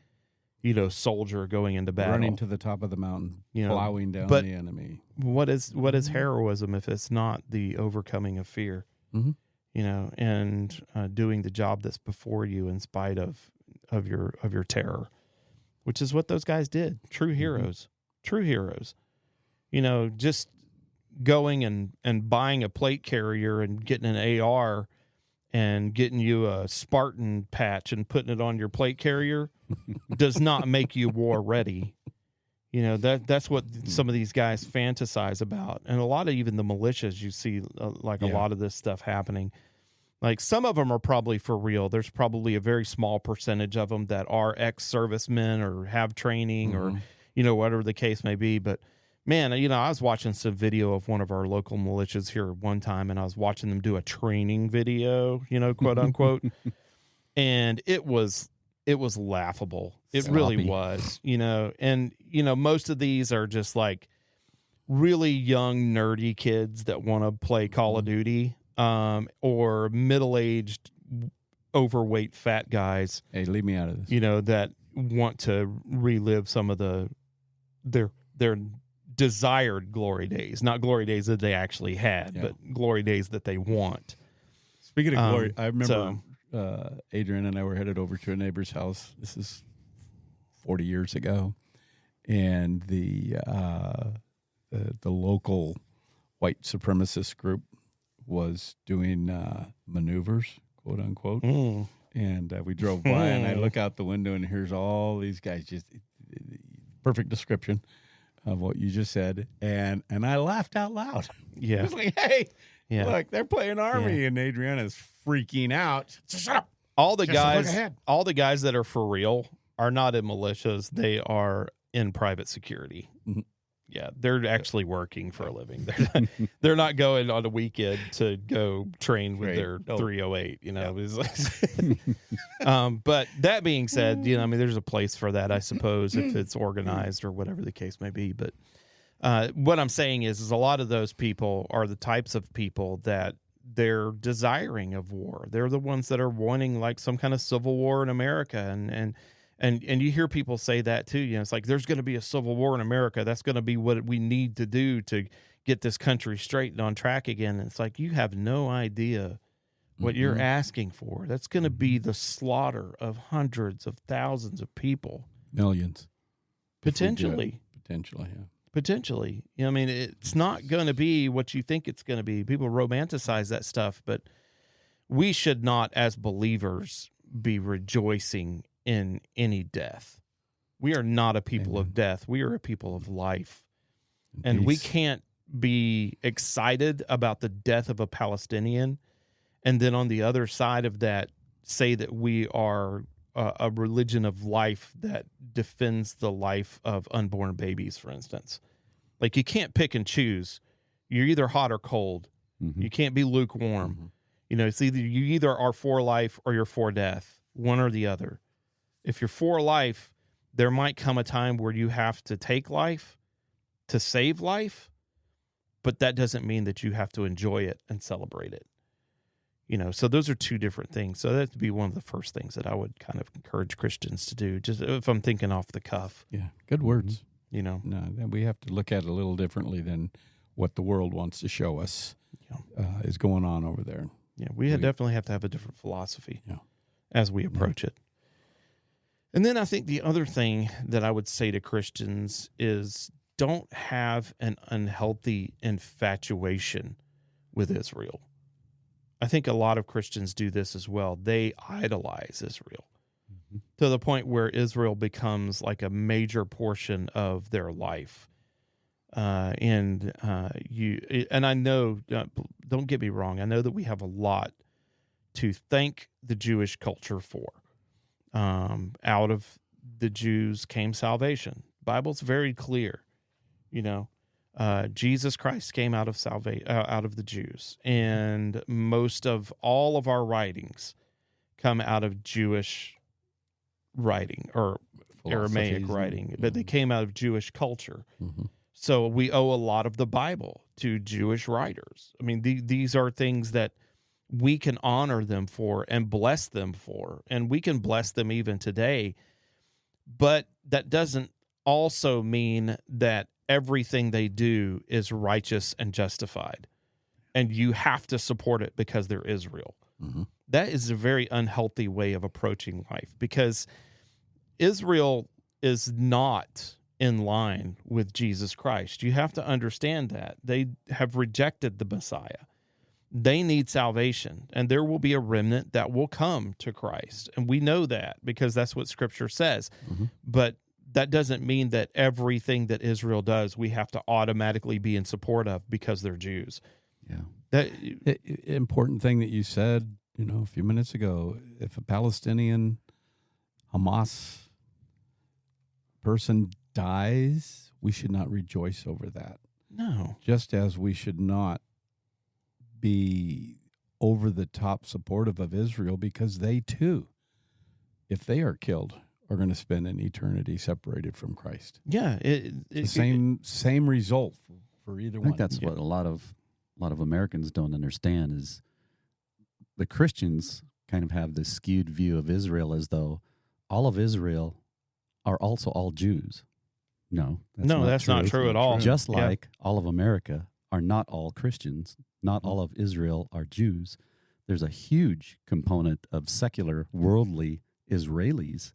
soldier going into battle, running to the top of the mountain, plowing down the enemy. What is heroism if it's not the overcoming of fear? And doing the job that's before you in spite of your terror, which is what those guys did. True heroes. Just going and buying a plate carrier and getting an AR and getting you a Spartan patch and putting it on your plate carrier does not make you war ready. That's what some of these guys fantasize about. And a lot of even the militias, you see a lot of this stuff happening. Like some of them are probably for real. There's probably a very small percentage of them that are ex-servicemen or have training or, whatever the case may be. But man, I was watching some video of one of our local militias here one time, and I was watching them do a training video, quote unquote. And it was laughable. It really was, and, most of these are just like really young, nerdy kids that want to play Call of Duty, or middle-aged, overweight, fat guys. Hey, leave me out of this. That want to relive some of their desired glory days, not glory days that they actually had, but glory days that they want. Speaking of glory, I remember Adrian and I were headed over to a neighbor's house. This is 40 years ago, and the local white supremacist group was doing maneuvers, quote unquote, And we drove by, and I look out the window, and here's all these guys. Just perfect description of what you just said, and I laughed out loud. I Yeah. was like, "Hey, Yeah. look, they're playing Army," and Adriana's freaking out. So shut up. All the Just look guys, ahead. all the guys that are for real are not in militias. They are in private security. Mhm. Yeah, they're actually working for a living. They're not going on a weekend to go train with Right. their Nope. 308. You know, It's like- but that being said, I mean, there's a place for that, I suppose, if it's organized or whatever the case may be. But what I'm saying is a lot of those people are the types of people that they're desiring of war. They're the ones that are wanting like some kind of civil war in America, and you hear people say that too. It's like there's going to be a civil war in America. That's going to be what we need to do to get this country straight and on track again. And it's like you have no idea what you're asking for. That's going to be the slaughter of hundreds of thousands of people, Millions. potentially. Potentially, yeah. Potentially. I mean, it's not going to be what you think it's going to be. People romanticize that stuff, but we should not, as believers, be rejoicing in any death. We are not a people of death. We are a people of life. And we Peace. can't be excited about the death of a Palestinian and then on the other side of that say that we are a religion of life that defends the life of unborn babies, for instance. Like you can't pick and choose. You're either hot or cold. You can't be lukewarm. It's either you either are for life or you're for death, one or the other. If you're for life, there might come a time where you have to take life to save life, but that doesn't mean that you have to enjoy it and celebrate it. So those are two different things. So that'd be one of the first things that I would kind of encourage Christians to do, just if I'm thinking off the cuff, Yeah, good words. No, then we have to look at it a little differently than what the world wants to show us is going on over there. Yeah, we definitely have to have a different philosophy Yeah. as we approach it. And then I think the other thing that I would say to Christians is don't have an unhealthy infatuation with Israel. I think a lot of Christians do this as well. They idolize Israel to the point where Israel becomes like a major portion of their life. And I know, don't get me wrong, I know that we have a lot to thank the Jewish culture for. Out of the Jews came salvation. Bible's very clear, Jesus Christ came out of out of the Jews, and most of all of our writings come out of Jewish writing or Aramaic writing, but they came out of Jewish culture. So we owe a lot of the Bible to Jewish writers. I mean, these are things that we can honor them for and bless them for, and we can bless them even today. But that doesn't also mean that everything they do is righteous and justified, and you have to support it because they're Israel. That is a very unhealthy way of approaching life, because Israel is not in line with Jesus Christ. You have to understand that. They have rejected the Messiah. They need salvation, and there will be a remnant that will come to Christ. And we know that because that's what Scripture says. But that doesn't mean that everything that Israel does, we have to automatically be in support of because they're Jews. Yeah. That important thing that you said, a few minutes ago, if a Palestinian Hamas person dies, we should not rejoice over that. No. Just as we should not be over the top supportive of Israel, because they too, if they are killed, are going to spend an eternity separated from Christ. Yeah. The same result for either one. I think that's what a lot of Americans don't understand is the Christians kind of have this skewed view of Israel as though all of Israel are also all Jews. No, that's not true at all. Just like all of America are not all Christians, not all of Israel are Jews. There's a huge component of secular, worldly Israelis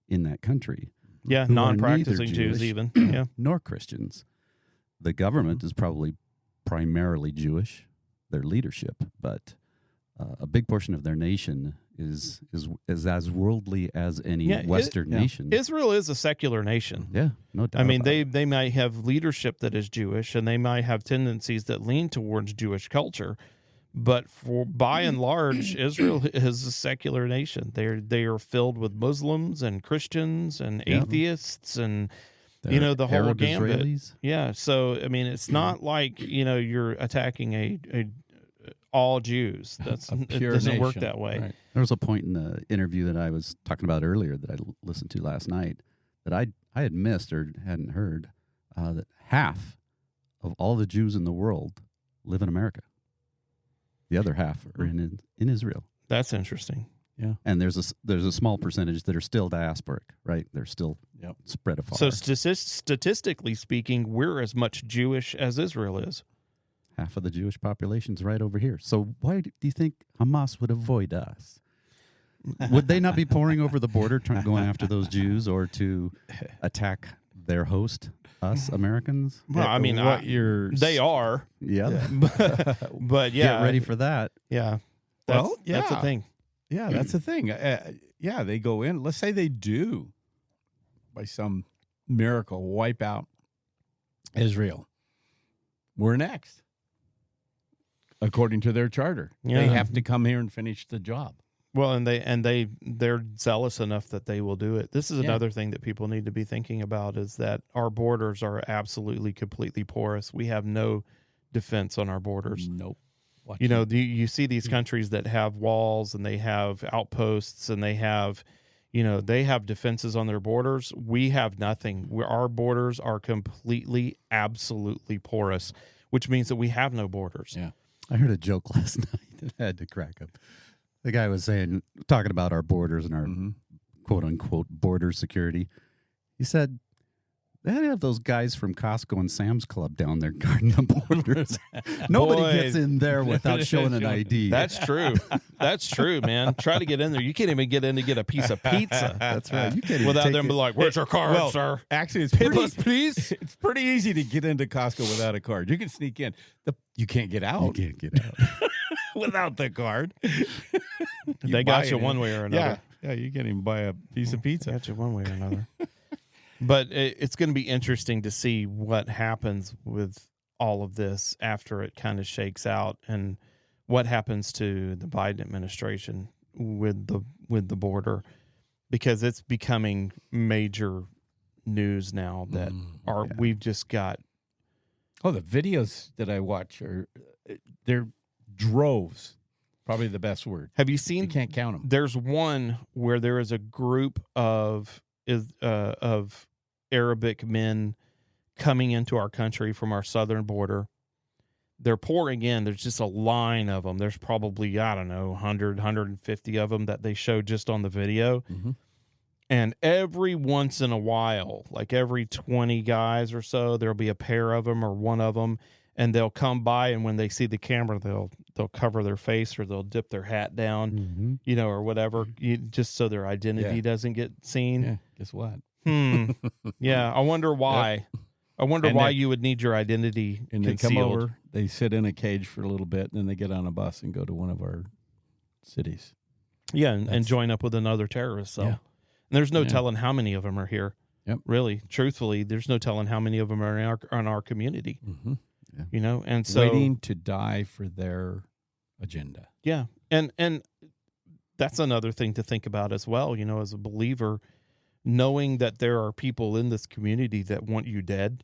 in that country. Yeah, who are non-practicing neither Jews Jewish even. Yeah. nor Christians. The government is probably primarily Jewish, their leadership, but a big portion of their nation is as worldly as any Yeah, Western nation. Israel is a secular nation. Yeah, no doubt. I mean, about it. they might have leadership that is Jewish, and they might have tendencies that lean towards Jewish culture, but by and large, Israel is a secular nation. They are filled with Muslims and Christians and Yeah. atheists and They're the whole Arab gambit. Israelis. Yeah, so I mean, it's not like you're attacking a all Jews. It Pure doesn't work nation. that way. Right. There was a point in the interview that I was talking about earlier that I listened to last night that I had missed or hadn't heard that half of all the Jews in the world live in America. The other half are in Israel, That's interesting. and there's a small percentage that are still diasporic, right? They're still Yep. spread afar. So statistically speaking, we're as much Jewish as Israel is. Half of the Jewish population's right over here. So why do you think Hamas would avoid us? Would they not be pouring over the border, going after those Jews, or to attack their host, us Americans? Well, I mean, they are, Yeah. but yeah, Get ready for that. yeah. That's, Well, that's the yeah. thing. Yeah, that's the thing. Yeah, they go in. Let's say they do, by some miracle, wipe out Israel. We're next, according to their charter. Yeah. They have to come here and finish the job. Well, and they're zealous enough that they will do it. This is Yeah. another thing that people need to be thinking about is that our borders are absolutely completely porous. We have no defense on our borders. Nope. Watch You see these countries that have walls and they have outposts and they have defenses on their borders. We have nothing. Our borders are completely, absolutely porous, which means that we have no borders. Yeah. I heard a joke last night that I had to crack up. The guy was talking about our borders and our Mhm. quote unquote border security. He said, they have those guys from Costco and Sam's Club down there guarding the borders. Nobody Boy. gets in there without showing an ID. That's true. That's true, man. Try to get in there. You can't even get in to get a piece of pizza That's right. You can't even without take them it. be like, "Where's your card, Well, sir? Actually, it's Tip pretty, us, please." it's pretty easy to get into Costco without a card. You can sneak in. You can't get You out can't get out. without the card. They buy got it you in. one way or another. Yeah, you can't even buy a piece of pizza. Got you one way or another. But it's going to be interesting to see what happens with all of this after it kind of shakes out, and what happens to the Biden administration with the border, because it's becoming major news now that we've just got. Oh, the videos that I watch they're droves. Probably the best word. Have you You seen? can't count them. There's one where there is a group of Arabic men coming into our country from our southern border. They're pouring in. There's just a line of them. There's probably, I don't know, 100, 150 of them that they show just on the video. Mhm. And every once in a while, like every 20 guys or so, there'll be a pair of them or one of them, and they'll come by, and when they see the camera, they'll cover their face or they'll dip their hat down, Mm-hmm. or whatever, just so their identity Yeah. doesn't get seen. Yeah. Guess what? Yeah, I wonder why. I wonder And why then- you would need your identity And they concealed. come over, they sit in a cage for a little bit, and then they get on a bus and go to one of our cities. Yeah, and That's- join up with another terrorist cell. Yeah. And there's no Yeah. telling how many of them are here. Yep. Really, truthfully, there's no telling how many of them are in our community. Mm-hmm. And so Waiting to die for their agenda. yeah, and that's another thing to think about as well. As a believer, knowing that there are people in this community that want you dead.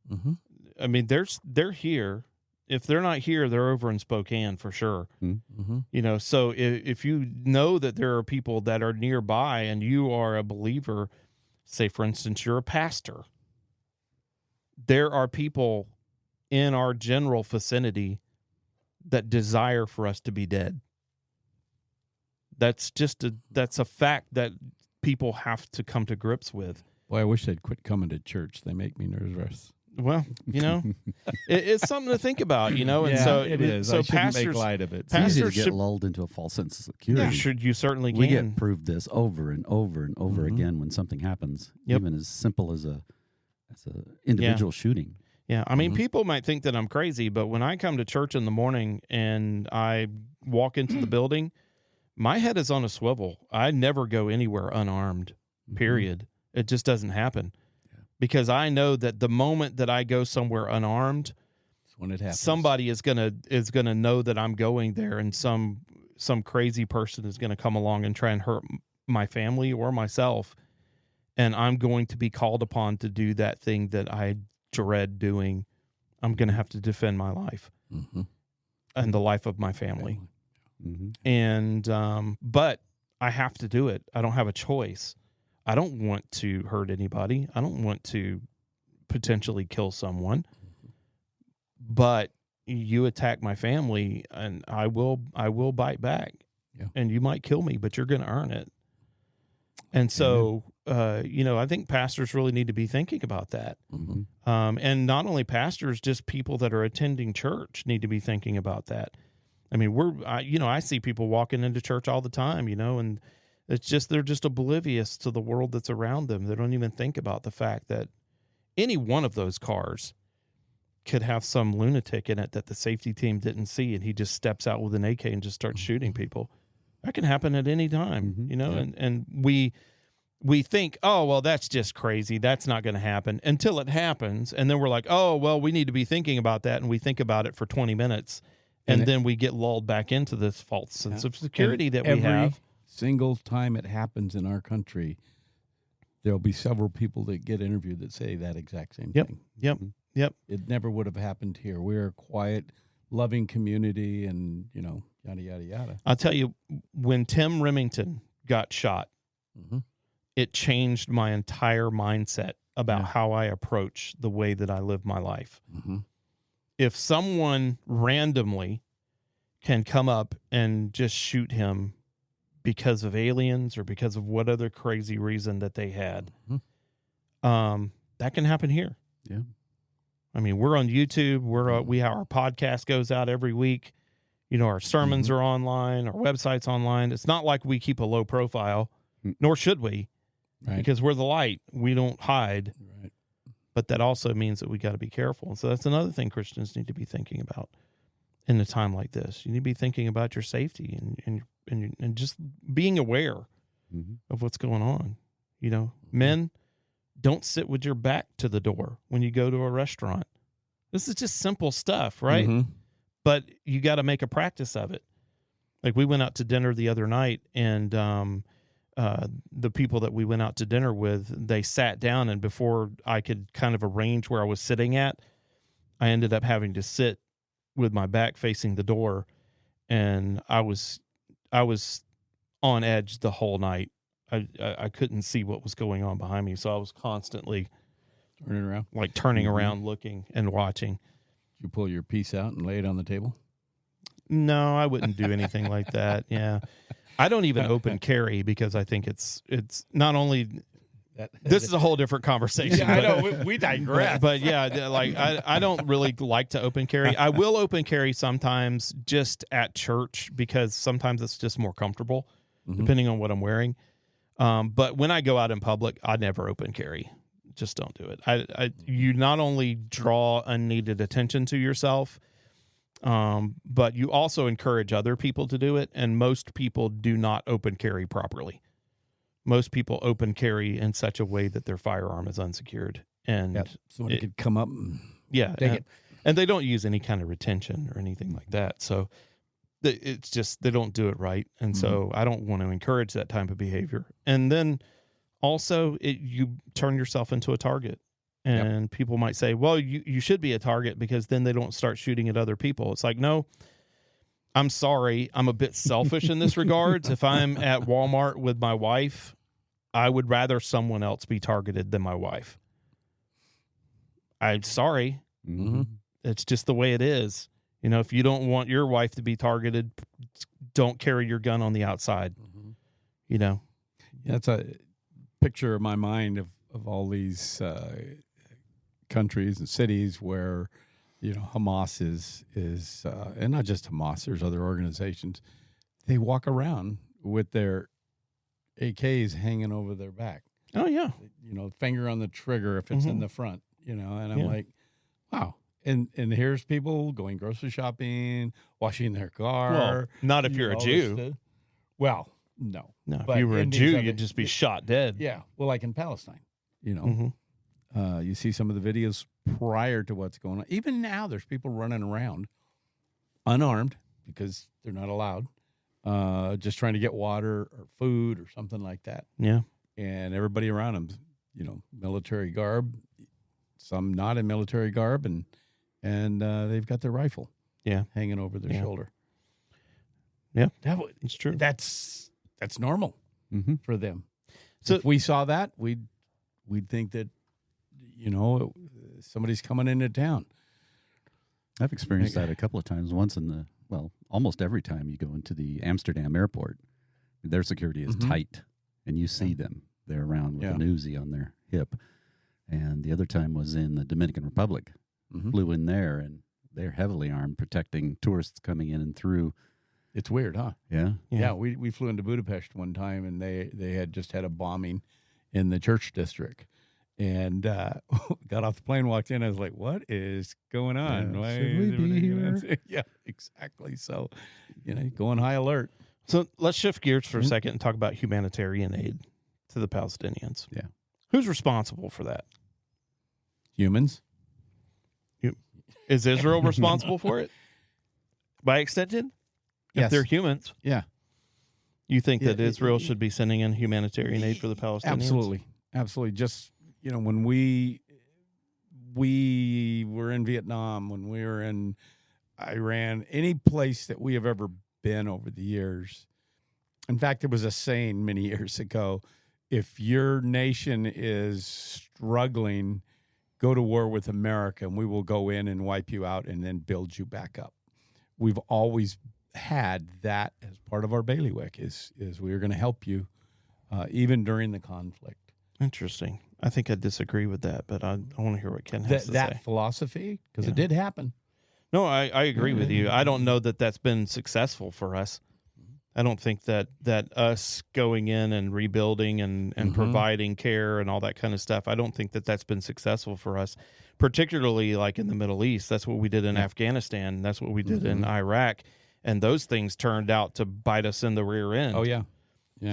Mm-hmm. I mean, they're here. If they're not here, they're over in Spokane for sure. Mm-hmm. So if you know that there are people that are nearby and you are a believer, say, for instance, you're a pastor, there are people in our general vicinity that desire for us to be dead. That's a fact that people have to come to grips with. Boy, I wish they'd quit coming to church. They make me nervous. Well, it's something to think about, and Yeah, so it is. So I shouldn't pastors, make light of it. It's easy to Pastors get should- lulled into a false sense of yeah, security. you certainly can. We get proved this over and over and over Mhm. again when something happens, Yep. even as simple as a individual shooting. Yeah, I mean, Mhm. people might think that I'm crazy, but when I come to church in the morning and I walk into the building, my head is on a swivel. I never go anywhere unarmed, period. It just doesn't happen. Because I know that the moment that I go somewhere unarmed, That's when it happens. somebody is gonna know that I'm going there, and some crazy person is gonna come along and try and hurt my family or myself, and I'm going to be called upon to do that thing that I dread doing. I'm gonna have to defend my life and the life of my family. And but I have to do it. I don't have a choice. I don't want to hurt anybody. I don't want to potentially kill someone. But you attack my family, and I will bite back. Yeah. And you might kill me, but you're going to earn it. And so, I think pastors really need to be thinking about that. And not only pastors, just people that are attending church need to be thinking about that. I mean, I see people walking into church all the time, and it's just, they're just oblivious to the world that's around them. They don't even think about the fact that any one of those cars could have some lunatic in it that the safety team didn't see, and he just steps out with an AK and just starts shooting people. That can happen at any time, and we think, oh, well, that's just crazy. That's not going to happen until it happens. And then we're like, oh, well, we need to be thinking about that. And we think about it for 20 minutes. And then we get lulled back into this false sense of security that we have. Every single time it happens in our country, there'll be several people that get interviewed that say that exact same thing. Yep. It never would have happened here. We're a quiet, loving community, and, yada, yada, yada. I'll tell you, when Tim Remington got shot, it changed my entire mindset about how I approach the way that I live my life. If someone randomly can come up and just shoot him because of aliens or because of what other crazy reason that they had, that can happen here. Yeah. I mean, we're on YouTube. Our podcast goes out every week. Our sermons are online. Our website's online. It's not like we keep a low profile, nor should we, because we're the light. We don't hide. Right. But that also means that we got to be careful. And so that's another thing Christians need to be thinking about in a time like this. You need to be thinking about your safety and just being aware of what's going on. Men, don't sit with your back to the door when you go to a restaurant. This is just simple stuff, right? But you got to make a practice of it. Like, we went out to dinner the other night, and the people that we went out to dinner with, they sat down, and before I could kind of arrange where I was sitting at, I ended up having to sit with my back facing the door, and I was on edge the whole night. I couldn't see what was going on behind me, so I was constantly turning around, looking and watching. Did you pull your piece out and lay it on the table? No, I wouldn't do anything like that. Yeah. I don't even open carry because I think it's not only this is a whole different conversation. Yeah, I know we digress. But yeah, like I don't really like to open carry. I will open carry sometimes just at church because sometimes it's just more comfortable depending on what I'm wearing. But when I go out in public, I never open carry. Just don't do it. You not only draw unneeded attention to yourself, but you also encourage other people to do it. And most people do not open carry properly. Most people open carry in such a way that their firearm is unsecured. And somebody could come up and take it. And they don't use any kind of retention or anything like that. So it's just, they don't do it right. And so I don't want to encourage that type of behavior. And then also you turn yourself into a target. And people might say, well, you should be a target because then they don't start shooting at other people. It's like, no, I'm sorry. I'm a bit selfish in this regards. If I'm at Walmart with my wife, I would rather someone else be targeted than my wife. I'm sorry. It's just the way it is. If you don't want your wife to be targeted, don't carry your gun on the outside. That's a picture in my mind of all these countries and cities where Hamas is and not just Hamas, there's other organizations. They walk around with their AKs hanging over their back. Oh yeah. Finger on the trigger if it's in the front, and I'm like, wow. And here's people going grocery shopping, washing their car. Well, not if you're a Jew. Well, no. No, if But you were a in these Jew, other- you'd just be shot dead. Yeah. Well, like in Palestine, Mhm. you see some of the videos prior to what's going on. Even now, there's people running around unarmed because they're not allowed, just trying to get water or food or something like that. Yeah. And everybody around them, military garb, some not in military garb, and they've got their rifle, Yeah. hanging over their Yeah. shoulder. Yeah. It's true. That's normal Mm-hmm. for them. So- If we saw that, we'd think that somebody's coming into town. I've experienced that a couple of times. Once almost every time you go into the Amsterdam airport, their security is Mhm. tight, and you see them. They're around with Yeah. an Uzi on their hip. And the other time was in the Dominican Republic. Mhm. Flew in there, and they're heavily armed, protecting tourists coming in and through. It's weird, huh? Yeah. Yeah, we flew into Budapest one time, and they had just had a bombing in the church district, and got off the plane, walked in. I was like, "What is going on? Yeah, Why should is we be everybody-" here? Yeah, exactly. So, go on high alert. So let's shift gears for a Mhm. second and talk about humanitarian aid to the Palestinians. Yeah. Who's responsible for that? Humans. Is Israel responsible for it? By extension? If Yes. they're humans, Yeah, you think that Yeah, Israel should be sending in humanitarian aid for the Palestinians? absolutely. Just when we were in Vietnam, when we were in Iran, any place that we have ever been over the years. In fact, there was a saying many years ago: if your nation is struggling, go to war with America, and we will go in and wipe you out and then build you back up. We've always had that as part of our bailiwick. Is we are going to help you, even during the conflict. Interesting. I think I disagree with that, but I want to hear what Ken has to That say. philosophy, because Yeah. it did happen. No, I agree with you. I don't know that that's been successful for us. I don't think that us going in and rebuilding and Mhm. providing care and all that kind of stuff, I don't think that that's been successful for us, particularly like in the Middle East. That's what we did in Yeah. Afghanistan. That's what we did in Mhm. Iraq. And those things turned out to bite us in the rear end. Oh yeah.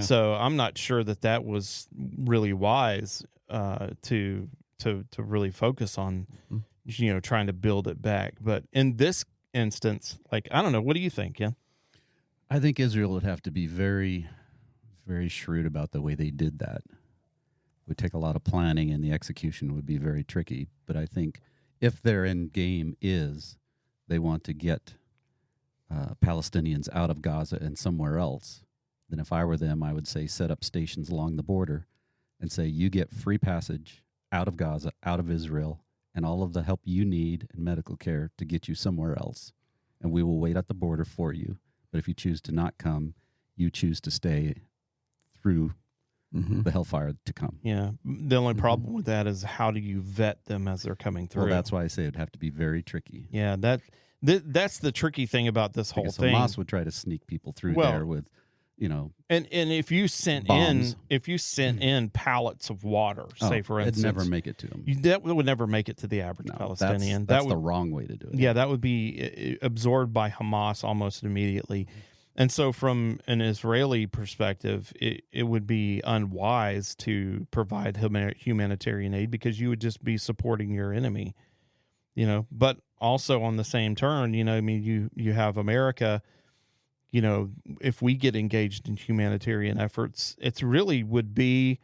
So I'm not sure that was really wise to really focus on, Mhm. trying to build it back. But in this instance, like, I don't know. What do you think, Ken? I think Israel would have to be very, very shrewd about the way they did that. It would take a lot of planning, and the execution would be very tricky. But I think if their end game is they want to get Palestinians out of Gaza and somewhere else, then if I were them, I would say set up stations along the border and say you get free passage out of Gaza, out of Israel, and all of the help you need and medical care to get you somewhere else. And we will wait at the border for you. But if you choose to not come, you choose to stay through Mhm. the hellfire to come. Yeah. The only problem with that is how do you vet them as they're coming through? Well, that's why I say it'd have to be very tricky. Yeah, that's the tricky thing about this whole Because thing. Hamas would try to sneak people through Well, there with, And if you sent Bombs. in pallets of water, say for instance, it'd never make it to them. that would never make it to the average Palestinian. That's that the would, wrong way to do it. yeah, that would be absorbed by Hamas almost immediately. And so, from an Israeli perspective, it would be unwise to provide humanitarian aid because you would just be supporting your enemy, But also on the same turn, I mean, you have America. If we get engaged in humanitarian efforts, it's really would be,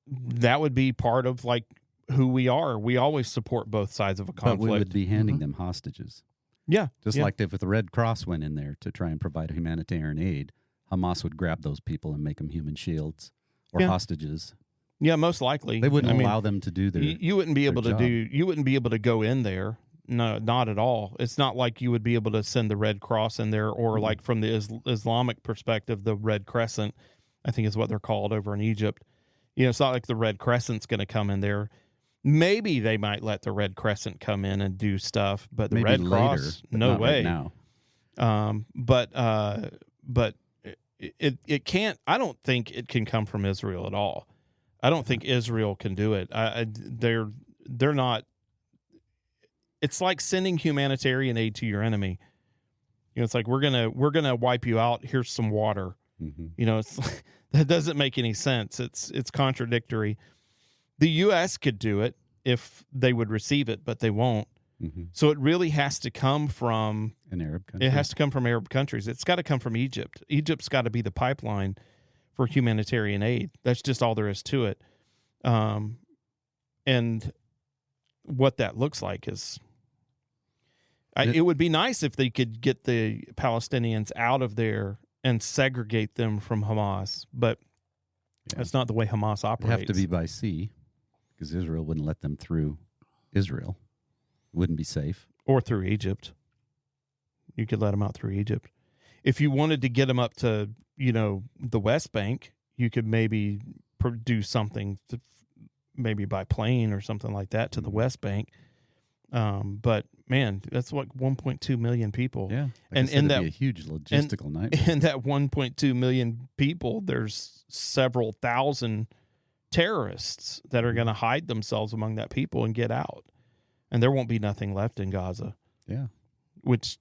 that would be part of like who we are. We always support both sides of a But conflict. we would be handing Mhm. them hostages. Yeah, Just yeah. like if the Red Cross went in there to try and provide humanitarian aid, Hamas would grab those people and make them human shields or Yeah. hostages. Yeah, most likely. They wouldn't I mean, allow them to do their. you wouldn't be able to job. you wouldn't be able to go in there. No, not at all. It's not like you would be able to send the Red Cross in there, or like from the Islamic perspective, the Red Crescent, I think is what they're called over in Egypt. It's not like the Red Crescent's going to come in there. Maybe they might let the Red Crescent come in and do stuff, but the Maybe Red later, Cross, but no not way. right now. But it can't. I don't think it can come from Israel at all. I don't think Israel can do it. They're not. It's like sending humanitarian aid to your enemy. You know, it's like we're gonna wipe you out. Here's some water. Mm-hmm. You know, it's that doesn't make any sense. It's contradictory. The U.S. could do it if they would receive it, but they won't. Mm-hmm. So it really has to come from An Arab country. It has to come from Arab countries. It's got to come from Egypt. Egypt's got to be the pipeline for humanitarian aid. That's just all there is to it. And what that looks like is, it would be nice if they could get the Palestinians out of there and segregate them from Hamas, but that's not the way Hamas operates. It'd have to be by sea because Israel wouldn't let them through Israel. It wouldn't be safe. Or through Egypt. You could let them out through Egypt. If you wanted to get them up to, the West Bank, you could maybe do something, maybe by plane or something like that to the West Bank. But man, that's what 1.2 million people. Yeah, and in that be a huge logistical nightmare. In that 1.2 million people, there's several thousand terrorists that are going to hide themselves among that people and get out, and there won't be nothing left in Gaza. Yeah, which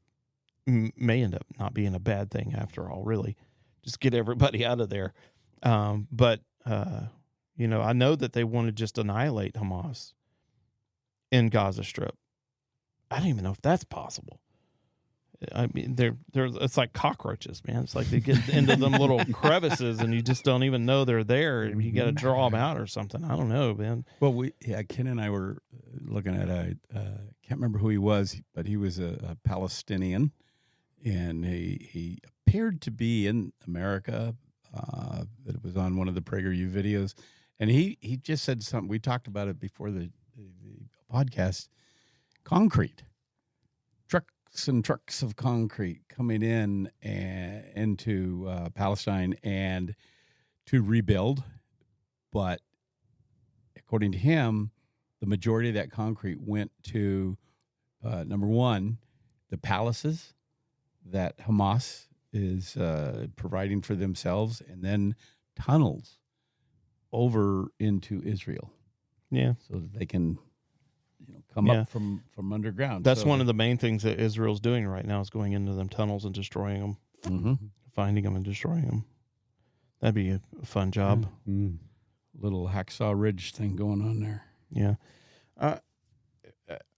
may end up not being a bad thing after all. Really, just get everybody out of there. But I know that they want to just annihilate Hamas in Gaza Strip. I don't even know if that's possible. I mean, they're it's like cockroaches, man. It's like they get into them little crevices, and you just don't even know they're there. And you got to draw them out or something. I don't know, man. Well, Ken and I were looking at can't remember who he was, but he was a Palestinian, and he appeared to be in America. It was on one of the PragerU videos, and he just said something. We talked about it before the podcast. Concrete, trucks and trucks of concrete coming in and into Palestine and to rebuild, but according to him, the majority of that concrete went to number one, the palaces that Hamas is providing for themselves, and then tunnels over into Israel. Yeah, so that they can come up from underground. That's one of the main things that Israel's doing right now is going into them tunnels and destroying them, finding them and destroying them. That'd be a fun job. Little Hacksaw Ridge thing going on there. Yeah.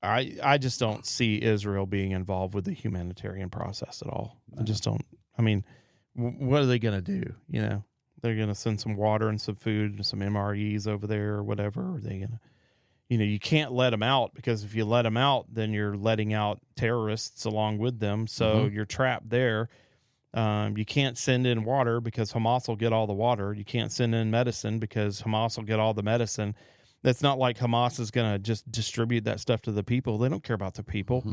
I just don't see Israel being involved with the humanitarian process at all. I just don't. I mean, what are they going to do? They're going to send some water and some food and some MREs over there or whatever. Or are they going to, you can't let them out, because if you let them out, then you're letting out terrorists along with them. So you're trapped there. You can't send in water because Hamas will get all the water. You can't send in medicine because Hamas will get all the medicine. That's not like Hamas is going to just distribute that stuff to the people. They don't care about the people.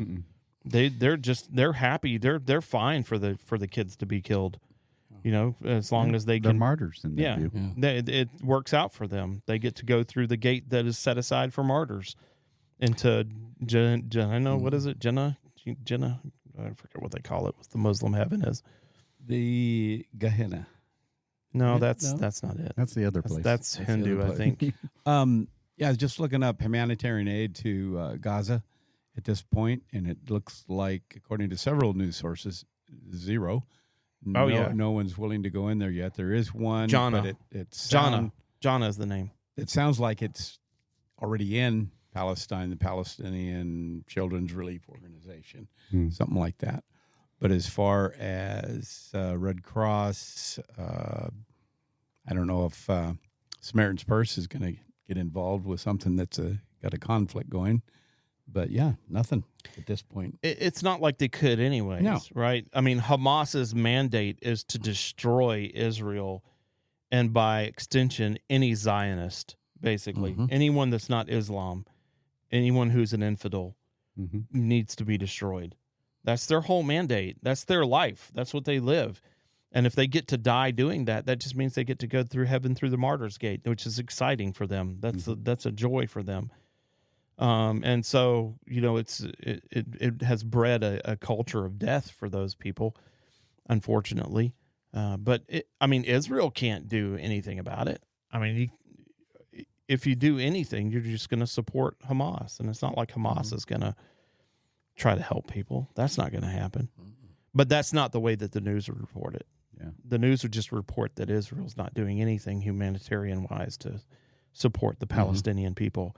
They're happy. They're fine for the kids to be killed. As long as they they're can. martyrs in their view. It works out for them. They get to go through the gate that is set aside for martyrs into what is it? Jannah? I forget what they call it. What the Muslim heaven is. The Gehenna. No, Right? that's not it. That's the other place. That's Hindu, I think. I was just looking up humanitarian aid to Gaza at this point, and it looks like, according to several news sources, zero. No one's willing to go in there yet. There is one. Jannah. But Jannah is the name. It sounds like it's already in Palestine, the Palestinian Children's Relief Organization, something like that. But as far as Red Cross, I don't know if Samaritan's Purse is going to get involved with something that's got a conflict going. But yeah, nothing at this point. It's not like they could anyways, No. right? I mean, Hamas's mandate is to destroy Israel, and by extension, any Zionist, basically. Anyone that's not Islam, anyone who's an infidel needs to be destroyed. That's their whole mandate. That's their life. That's what they live. And if they get to die doing that, that just means they get to go through heaven through the martyr's gate, which is exciting for them. That's a joy for them. And so, it has bred a culture of death for those people, unfortunately. But Israel can't do anything about it. I mean, if you do anything, you're just going to support Hamas, and it's not like Hamas is going to try to help people. That's not going to happen. But that's not the way that the news would report it. Yeah. The news would just report that Israel's not doing anything humanitarian-wise to support the Palestinian people.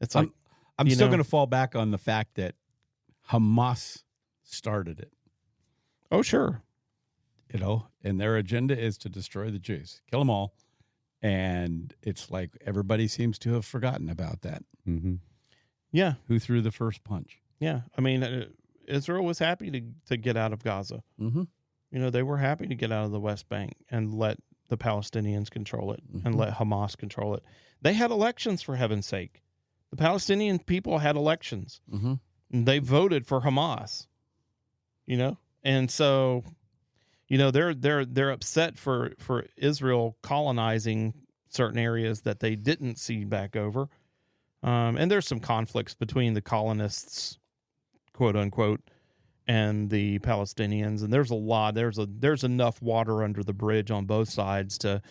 It's like, I'm you still know- going to fall back on the fact that Hamas started it, oh, sure. and their agenda is to destroy the Jews, kill them all. And it's like everybody seems to have forgotten about that. Mm-hmm. Yeah, Who threw the first punch? yeah. I mean, Israel was happy to get out of Gaza. Mm-hmm. You know, they were happy to get out of the West Bank and let the Palestinians control it and let Hamas control it. They had elections, for heaven's sake. The Palestinian people had elections. Mm-hmm. And they voted for Hamas. You know, and so, you know, they're upset for Israel colonizing certain areas that they didn't see back over. And there's some conflicts between the colonists, quote unquote, and the Palestinians. And there's a lot. There's enough water under the bridge on both sides to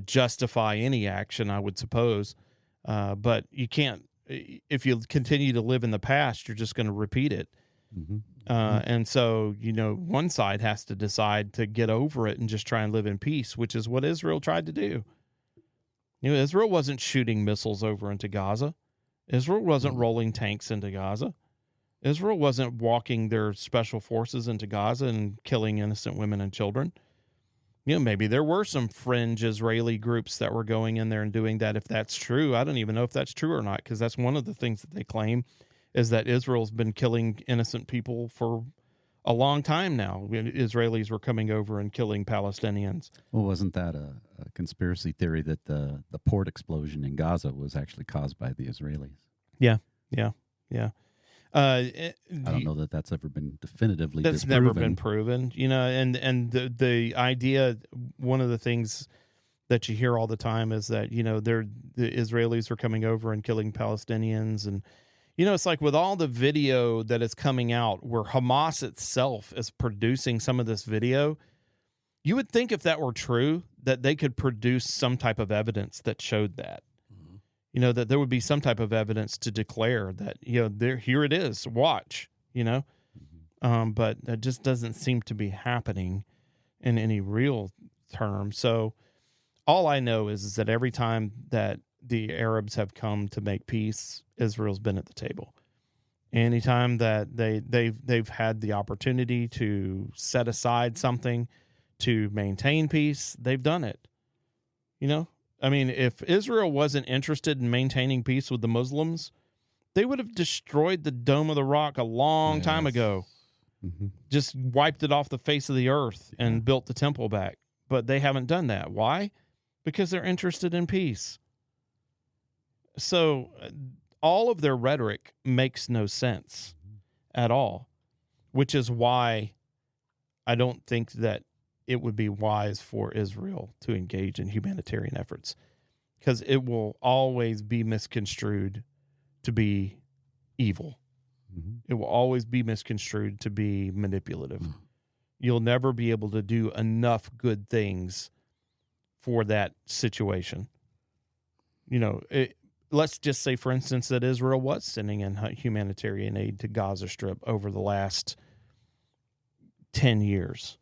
justify any action, I would suppose. But you can't. If you continue to live in the past, you're just going to repeat it. Mm-hmm. And so, you know, one side has to decide to get over it and just try and live in peace, which is what Israel tried to do. You know, Israel wasn't shooting missiles over into Gaza. Israel wasn't rolling tanks into Gaza. Israel wasn't walking their special forces into Gaza and killing innocent women and children. You know, maybe there were some fringe Israeli groups that were going in there and doing that. If that's true, I don't even know if that's true or not, because that's one of the things that they claim is that Israel's been killing innocent people for a long time now. Israelis were coming over and killing Palestinians. Well, wasn't that a conspiracy theory that the port explosion in Gaza was actually caused by the Israelis? Yeah. I don't know that that's ever been definitively That's disproven. never been proven, you know, and the idea, one of the things that you hear all the time is that, you know, the Israelis are coming over and killing Palestinians. And, you know, it's like with all the video that is coming out where Hamas itself is producing some of this video, you would think if that were true, that they could produce some type of evidence that showed that. You know, that there would be some type of evidence to declare that, you know, here it is, watch, you know. But that just doesn't seem to be happening in any real term. So all I know is that every time that the Arabs have come to make peace, Israel's been at the table. Anytime that they've had the opportunity to set aside something to maintain peace, they've done it. You know? I mean, if Israel wasn't interested in maintaining peace with the Muslims, they would have destroyed the Dome of the Rock a long time ago. Mm-hmm. Just wiped it off the face of the earth and built the temple back. But they haven't done that. Why? Because they're interested in peace. So all of their rhetoric makes no sense at all, which is why I don't think that it would be wise for Israel to engage in humanitarian efforts, because it will always be misconstrued to be evil. Mm-hmm. It will always be misconstrued to be manipulative. You'll never be able to do enough good things for that situation. You know, let's just say, for instance, that Israel was sending in humanitarian aid to Gaza Strip over the last 10 years.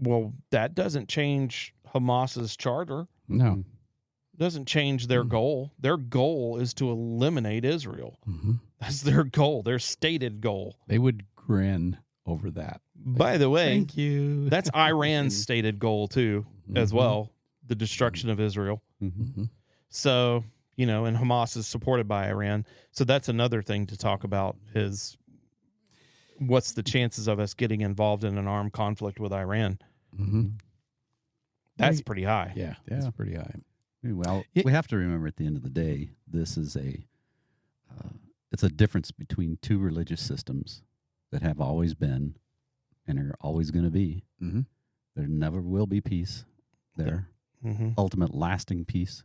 Well, that doesn't change Hamas's charter. No. Doesn't change their goal. Their goal is to eliminate Israel. Mm-hmm. That's their goal, their stated goal. They would grin over that. By the way, Thank you. that's Iran's stated goal too, as well, the destruction of Israel. Mm-hmm. So, you know, and Hamas is supported by Iran. So that's another thing to talk about is what's the chances of us getting involved in an armed conflict with Iran? Mm-hmm. That's pretty high. Yeah, that's pretty high. Well, Yeah. we have to remember at the end of the day, this is it's a difference between two religious systems that have always been and are always going to be. Mm-hmm. There never will be peace there, ultimate lasting peace.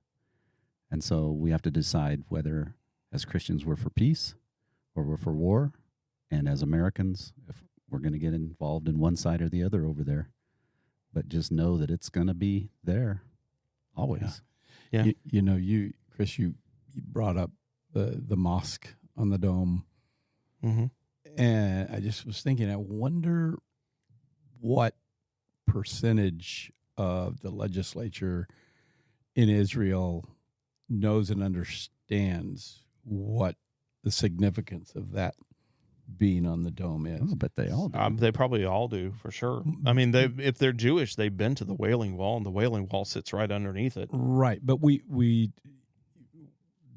And so we have to decide whether as Christians we're for peace or we're for war. And as Americans, if we're going to get involved in one side or the other over there. But just know that it's going to be there always. Yeah. You know, Chris, you brought up the mosque on the dome. Mm-hmm. And I just was thinking, I wonder what percentage of the legislature in Israel knows and understands what the significance of that being on the dome is. Oh, but they all do. They probably all do, for sure. I mean, if they're Jewish, they've been to the Wailing Wall, and the Wailing Wall sits right underneath it. Right, but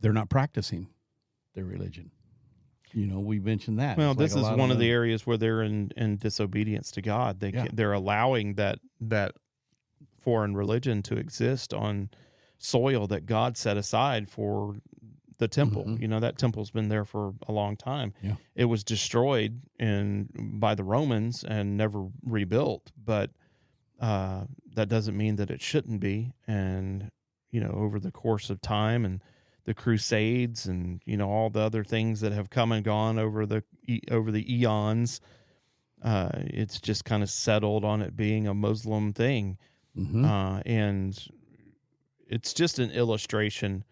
they're not practicing their religion. You know, we mentioned that. Well, It's this like a is lot one of them- the areas where they're in disobedience to God. They're allowing that foreign religion to exist on soil that God set aside for the temple. Mhm. You know, that temple's been there for a long time. Yeah. It was destroyed by the Romans and never rebuilt, but that doesn't mean that it shouldn't be. And, you know, over the course of time and the Crusades and, you know, all the other things that have come and gone over the eons, it's just kind of settled on it being a Muslim thing. Mhm. And it's just an illustration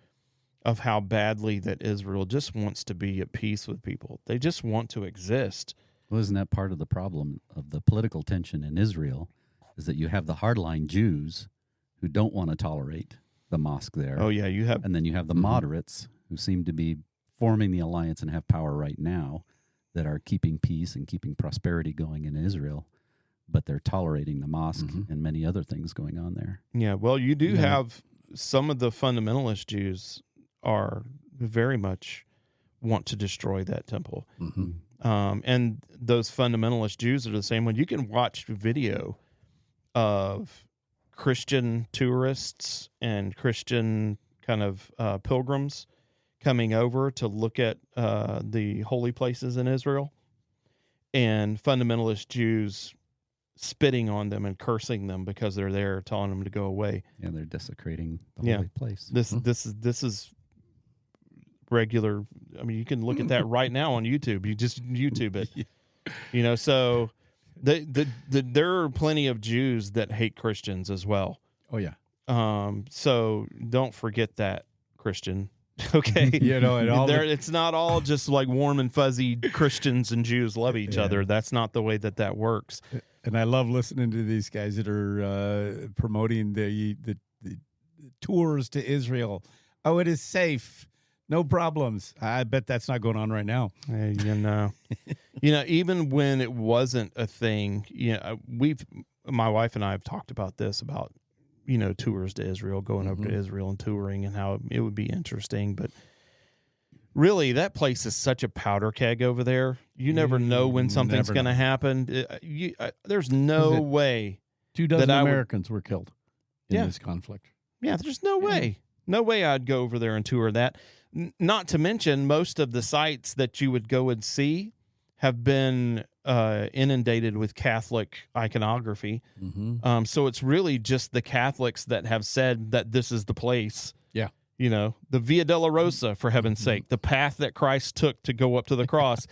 of how badly that Israel just wants to be at peace with people. They just want to exist. Well, isn't that part of the problem of the political tension in Israel? Is that you have the hardline Jews who don't want to tolerate the mosque there. Oh yeah, you have And then you have the Mhm. moderates who seem to be forming the alliance and have power right now that are keeping peace and keeping prosperity going in Israel, but they're tolerating the mosque Mhm. and many other things going on there. yeah. Well, you do Yeah. have some of the fundamentalist Jews are very much want to destroy that temple. Mhm. And those fundamentalist Jews are the same one. You can watch video of Christian tourists and Christian kind of pilgrims coming over to look at the holy places in Israel, and fundamentalist Jews spitting on them and cursing them because they're there, telling them to go away. And they're desecrating the Yeah. holy place. This is regular. I mean, you can look at that right now on YouTube. You just YouTube it. You know, so there are plenty of Jews that hate Christians as well. Oh yeah. So don't forget that, Christian. Okay. You know, and all the- it's not all just like warm and fuzzy Christians and Jews love each Yeah. other. That's not the way that works. And I love listening to these guys that are promoting the tours to Israel. Oh, it is safe, no problems. I bet that's not going on right now. You know, even when it wasn't a thing, my wife and I have talked about this, about, tours to Israel, going over to Israel and touring, and how it would be interesting. But really, that place is such a powder keg over there. You never know when something's never going to know. happen. There's no way. 24 That I would- Americans were killed in Yeah. this conflict. Yeah, there's no way. No way I'd go over there and tour that. Not to mention, most of the sites that you would go and see have been inundated with Catholic iconography. Mm-hmm. So it's really just the Catholics that have said that this is the place. Yeah. The Via Dolorosa, for heaven's sake, the path that Christ took to go up to the cross.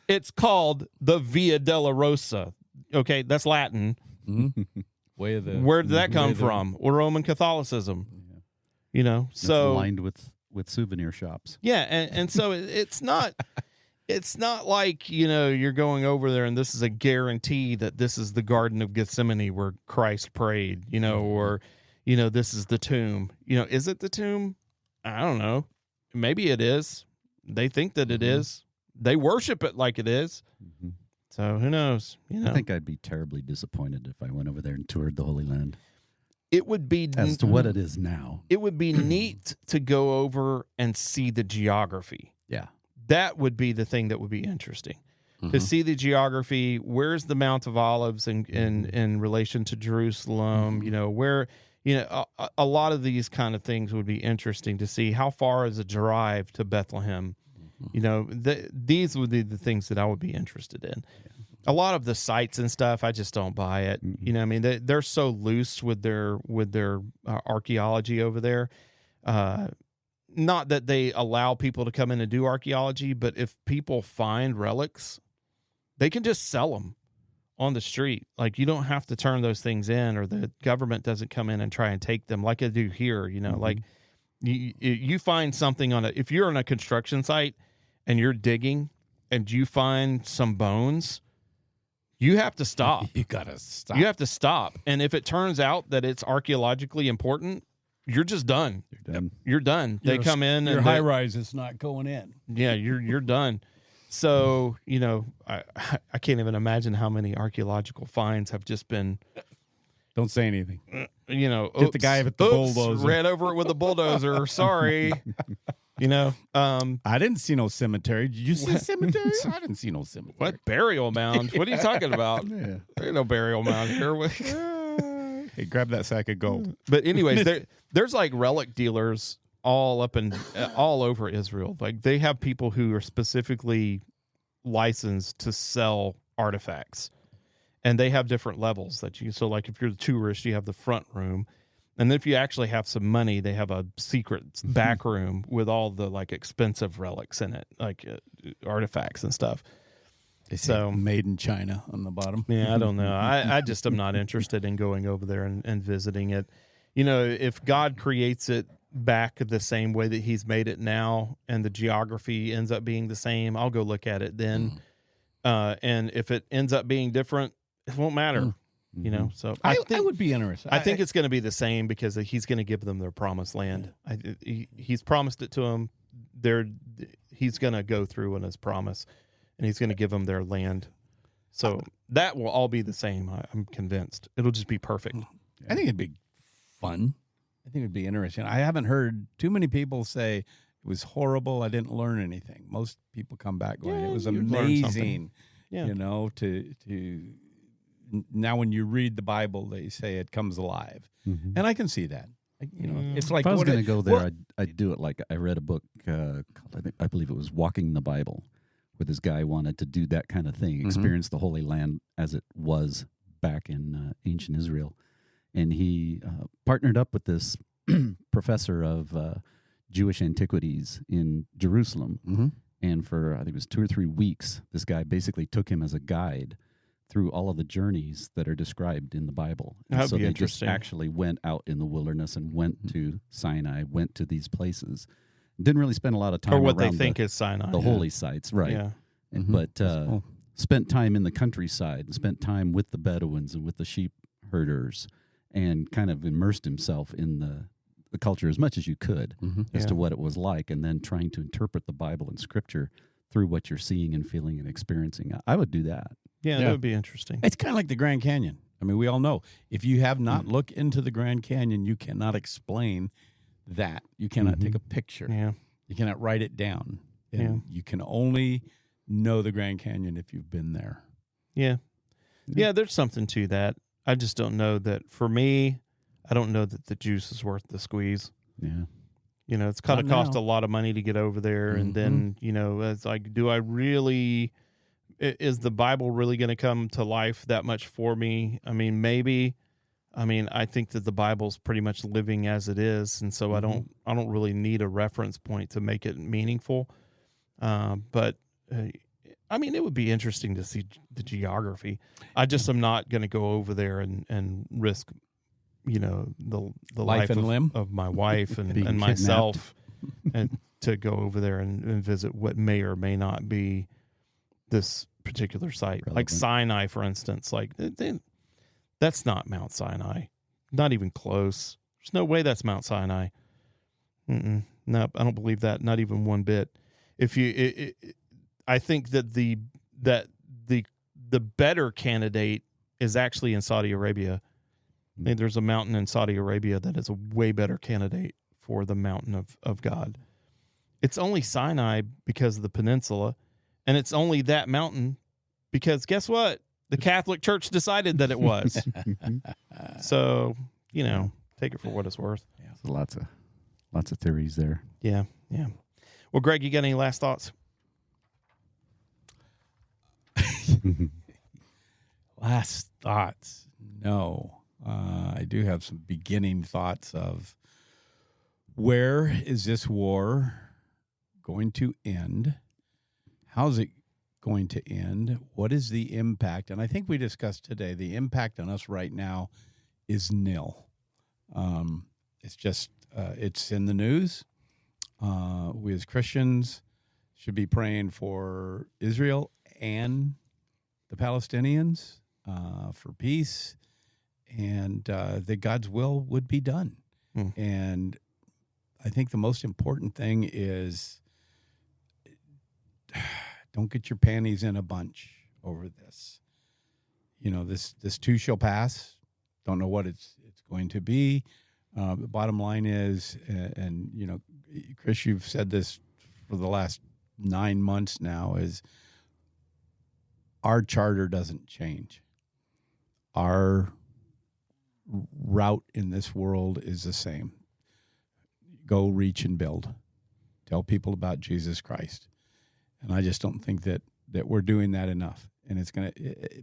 It's called the Via Dolorosa. Okay, that's Latin. Mm-hmm. Way of the Where did that way come of the- from? Well, Roman Catholicism. It's So lined with souvenir shops. yeah, and so it's not like, you're going over there and this is a guarantee that this is the Garden of Gethsemane where Christ prayed, or this is the tomb. Is it the tomb? I don't know. Maybe it is. They think that it is. They worship it like it is. Mm-hmm. So who knows? I think I'd be terribly disappointed if I went over there and toured the Holy Land it would be as to what it is now. it would be neat to go over and see the geography. Yeah. That would be the thing that would be interesting. Mhm. To see the geography. Where's the Mount of Olives in relation to Jerusalem? Where, a lot of these kind of things would be interesting to see. How far is a drive to Bethlehem? These would be the things that I would be interested in. A lot of the sites and stuff, I just don't buy it. They're so loose with their archaeology over there. Not that they allow people to come in and do archaeology, but if people find relics, they can just sell them on the street. Like, you don't have to turn those things in, or the government doesn't come in and try and take them like they do here. Like you find something if you're on a construction site and you're digging and you find some bones, you have to stop. You gotta stop. You have to stop. And if it turns out that it's archaeologically important, you're just done. You're done. You're done. They come in Your and high rise is not going in. yeah, you're done. So, I can't even imagine how many archaeological finds have just been, Don't say anything. get the guy with the bulldozer. ran over it with a bulldozer. Sorry. I didn't see no cemetery. Did you see a cemetery? I didn't see no cemetery. What burial mound? What are you talking about? Yeah. There ain't no burial mound here. Hey, grab that sack of gold. But anyways, there's like relic dealers all up and all over Israel. Like they have people who are specifically licensed to sell artifacts, and they have different levels that you. So like if you're the tourist, you have the front room, and then if you actually have some money, they have a secret back room with all the like expensive relics in it, like artifacts and stuff. So made in China on the bottom. yeah, I don't know. I just am not interested in going over there and visiting it. If God creates it back the same way that he's made it now and the geography ends up being the same, I'll go look at it then. And if it ends up being different, it won't matter. So I would be interested. I think it's going to be the same because he's going to give them their promised land. He's promised it to them. He's going to go through on his promise, and he's going to give them their land. So that will all be the same. I'm convinced. It'll just be perfect. I think it'd be fun. I think it'd be interesting. I haven't heard too many people say it was horrible. I didn't learn anything. Most people come back going, it was you learned amazing. Yeah. To now when you read the Bible, they say it comes alive, and I can see that. It's like If I was going to go there, I'd do it like I read a book called, I believe it was Walking the Bible, where this guy wanted to do that kind of thing, experience the Holy Land as it was back in ancient Israel. And he partnered up with this professor of Jewish antiquities in Jerusalem. And for, I think it was 2 or 3 weeks, this guy basically took him as a guide through all of the journeys that are described in the Bible. And That'd so be they just interesting. actually went out in the wilderness and went to Sinai, went to these places. Didn't really spend a lot of time Or what they around think is Sinai. the holy sites, right? Yeah. But cool. spent time in the countryside and spent time with the Bedouins and with the sheep herders and kind of immersed himself in the culture as much as you could as to what it was like, and then trying to interpret the Bible and Scripture through what you're seeing and feeling and experiencing. I would do that. Yeah, that would be interesting. It's kind of like the Grand Canyon. I mean, we all know if you have not looked into the Grand Canyon, you cannot explain that. You cannot take a picture. Yeah. You cannot write it down. And you can only know the Grand Canyon if you've been there. Yeah. Yeah, there's something to that. I just don't know that for me, I don't know that the juice is worth the squeeze. Yeah. It's kind of cost now. a lot of money to get over there. And then, it's like, do I really, is the Bible really going to come to life that much for me? I mean, maybe. I mean, I think that the Bible's pretty much living as it is. And so I don't really need a reference point to make it meaningful. But I mean, it would be interesting to see the geography. I just am not going to go over there and risk, the life and limb of my wife and Being myself, and to go over there and visit what may or may not be this particular site, like Relevant. Sinai, for instance. Like that's not Mount Sinai, not even close. There's no way that's Mount Sinai. No, I don't believe that, not even one bit. I think that the better candidate is actually in Saudi Arabia. I mean, there's a mountain in Saudi Arabia that is a way better candidate for the mountain of God. It's only Sinai because of the peninsula, and it's only that mountain because guess what? The Catholic Church decided that it was. So, take it for what it's worth. So lots of theories there. Yeah, yeah. Well, Greg, you got any last thoughts? Last thoughts? No. I do have some beginning thoughts of where is this war going to end? How's it going to end? What is the impact? And I think we discussed today, the impact on us right now is nil. It's just, it's in the news. We as Christians should be praying for Israel and the Palestinians for peace, and that God's will would be done. And I think the most important thing is don't get your panties in a bunch over this. You know, this too shall pass. Don't know what it's going to be. The bottom line is, and you know, Chris, you've said this for the last 9 months now, is our charter doesn't change. Our route in this world is the same. Go, reach, and build. Tell people about Jesus Christ. And I just don't think that we're doing that enough. And it's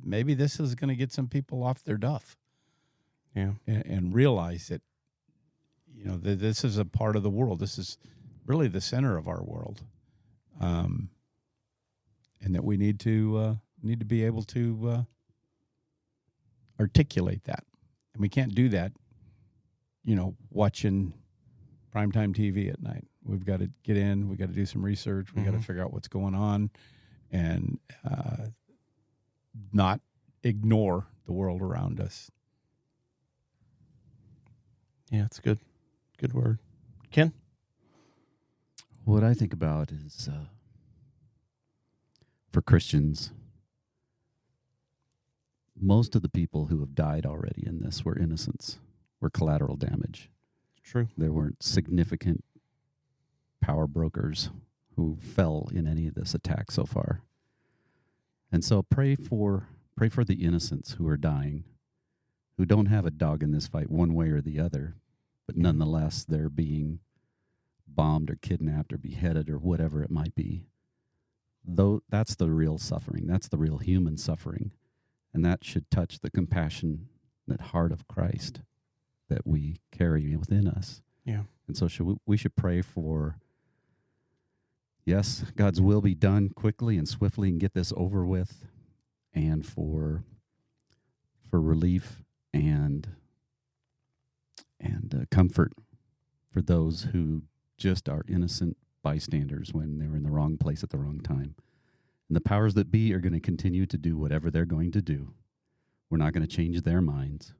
maybe this is gonna get some people off their duff. Yeah. And realize that, you know, that this is a part of the world. This is really the center of our world. And that we need to be able to articulate that. And we can't do that, you know, watching primetime TV at night. We've got to get in. We've got to do some research. We've got to figure out what's going on and not ignore the world around us. Yeah, it's good. Good word. Ken? What I think about is for Christians, most of the people who have died already in this were innocents, were collateral damage. True. There weren't significant power brokers who fell in any of this attack so far. And so pray for the innocents who are dying, who don't have a dog in this fight one way or the other, but nonetheless they're being bombed or kidnapped or beheaded or whatever it might be. Though that's the real suffering. That's the real human suffering. And that should touch the compassionate heart of Christ that we carry within us. Yeah. And so we should pray for, yes, God's will be done quickly and swiftly and get this over with, and for relief and comfort for those who just are innocent bystanders when they're in the wrong place at the wrong time. And the powers that be are going to continue to do whatever they're going to do. We're not going to change their minds.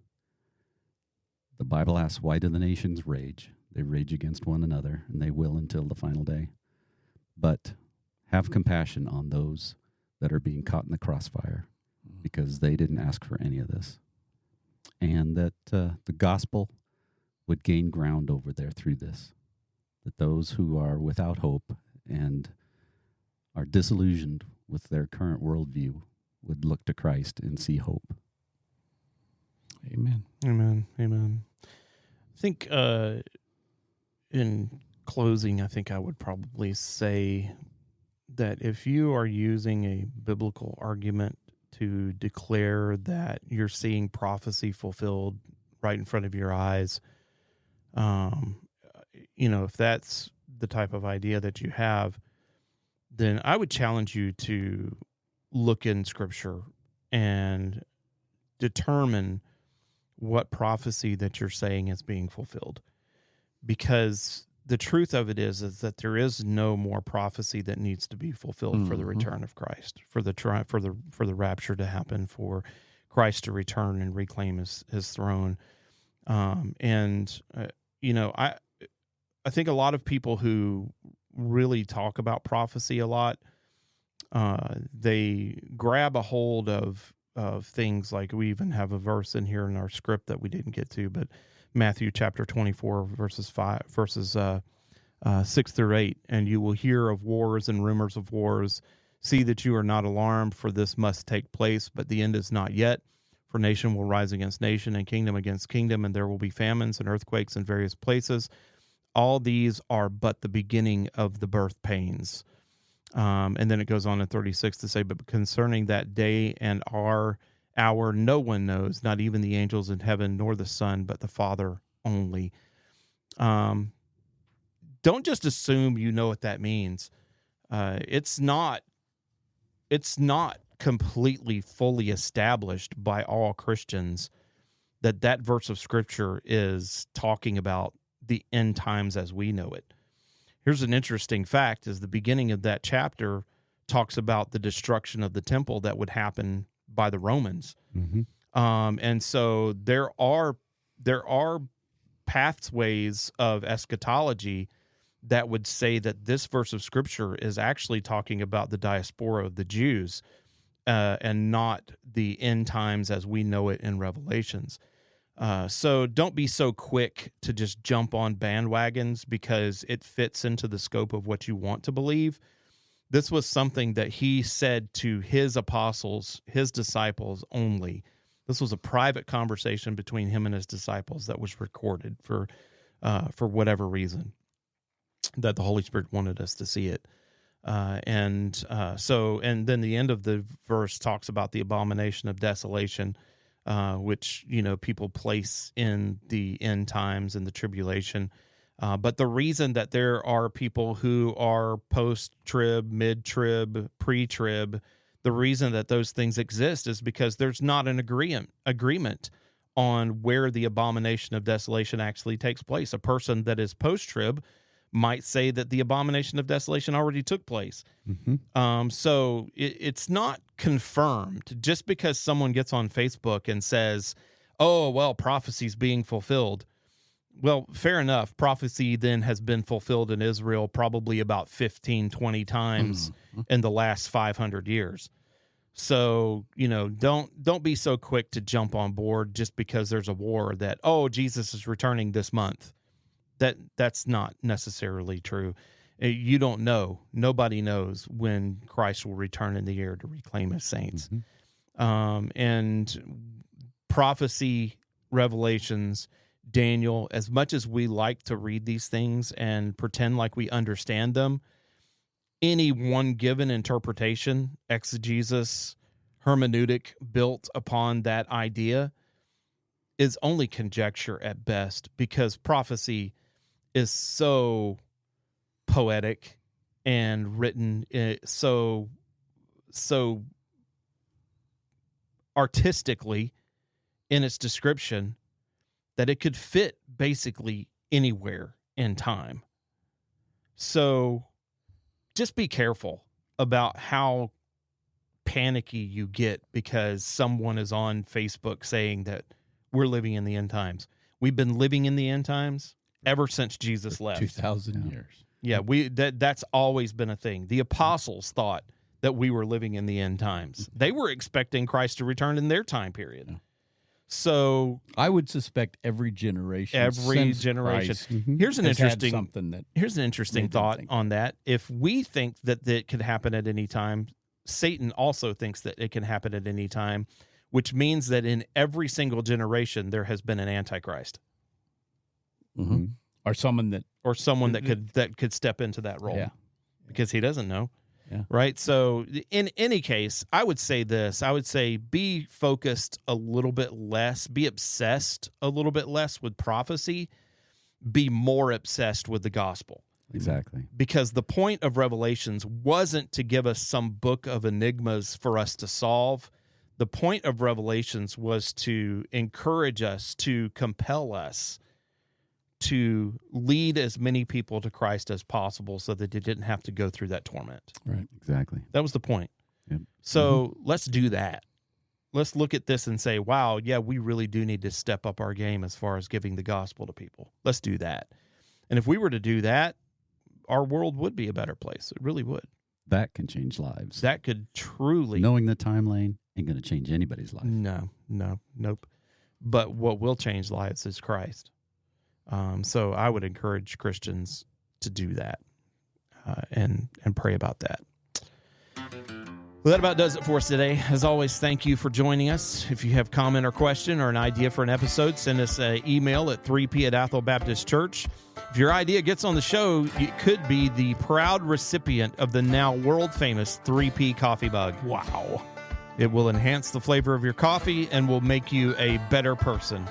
The Bible asks, why do the nations rage? They rage against one another, and they will until the final day. But have compassion on those that are being caught in the crossfire, because they didn't ask for any of this. And that the gospel would gain ground over there through this. That those who are without hope and are disillusioned with their current worldview would look to Christ and see hope. Amen. Amen. Amen. I think in closing, I think I would probably say that if you are using a biblical argument to declare that you're seeing prophecy fulfilled right in front of your eyes, you know, if that's the type of idea that you have, then I would challenge you to look in Scripture and determine what prophecy that you're saying is being fulfilled. Because the truth of it is that there is no more prophecy that needs to be fulfilled for the return of Christ, for the rapture to happen, for Christ to return and reclaim his throne. You know, I think a lot of people who really talk about prophecy a lot, they grab a hold of things like, we even have a verse in here in our script that we didn't get to, but Matthew chapter 24 verses 6 through 8, and you will hear of wars and rumors of wars. See that you are not alarmed, for this must take place, but the end is not yet. For nation will rise against nation and kingdom against kingdom, and there will be famines and earthquakes in various places. All these are but the beginning of the birth pains. And then it goes on in 36 to say, but concerning that day and hour, no one knows, not even the angels in heaven, nor the Son, but the Father only. Don't just assume you know what that means. It's not completely fully established by all Christians that verse of Scripture is talking about the end times as we know it. Here's an interesting fact: is the beginning of that chapter talks about the destruction of the temple that would happen by the Romans. And so there are pathways of eschatology that would say that this verse of Scripture is actually talking about the diaspora of the Jews, and not the end times as we know it in Revelations. So don't be so quick to just jump on bandwagons because it fits into the scope of what you want to believe. This was something that he said to his apostles, his disciples only. This was a private conversation between him and his disciples that was recorded for whatever reason that the Holy Spirit wanted us to see it. And then the end of the verse talks about the abomination of desolation, which, people place in the end times and the tribulation. But the reason that there are people who are post-trib, mid-trib, pre-trib, the reason that those things exist is because there's not an agreement on where the abomination of desolation actually takes place. A person that is post-trib might say that the abomination of desolation already took place. So it's not confirmed just because someone gets on Facebook and says, oh, well, prophecy's being fulfilled. Well, fair enough. Prophecy then has been fulfilled in Israel probably about 15, 20 times in the last 500 years. So, don't be so quick to jump on board just because there's a war that, oh, Jesus is returning this month. That's not necessarily true. You don't know. Nobody knows when Christ will return in the air to reclaim his saints. And prophecy, Revelations, Daniel, as much as we like to read these things and pretend like we understand them, any one given interpretation, exegesis, hermeneutic built upon that idea is only conjecture at best, because prophecy is so poetic and written so artistically in its description that it could fit basically anywhere in time. So just be careful about how panicky you get because someone is on Facebook saying that we're living in the end times. We've been living in the end times ever since Jesus left. 2,000 years. Yeah, that's always been a thing. The apostles thought that we were living in the end times. They were expecting Christ to return in their time period. Yeah. So I would suspect every generation. Here's an interesting thought on that. If we think that it could happen at any time, Satan also thinks that it can happen at any time, which means that in every single generation there has been an antichrist. Or someone that could step into that role. Yeah. Because he doesn't know. Yeah. Right. So in any case, I would say be focused a little bit less, be obsessed a little bit less with prophecy, be more obsessed with the gospel. Exactly. Because the point of Revelations wasn't to give us some book of enigmas for us to solve. The point of Revelations was to encourage us, to compel us to lead as many people to Christ as possible so that they didn't have to go through that torment. Right. Exactly. That was the point. Yep. So let's do that. Let's look at this and say, wow, yeah, we really do need to step up our game as far as giving the gospel to people. Let's do that. And if we were to do that, our world would be a better place. It really would. That can change lives. That could truly... Knowing the time lane ain't going to change anybody's life. Nope. But what will change lives is Christ. So I would encourage Christians to do that and pray about that. Well, that about does it for us today. As always, thank you for joining us. If you have comment or question or an idea for an episode, send us an email at 3p@Athol Baptist Church. If your idea gets on the show, you could be the proud recipient of the now world-famous 3P coffee mug. Wow. It will enhance the flavor of your coffee and will make you a better person.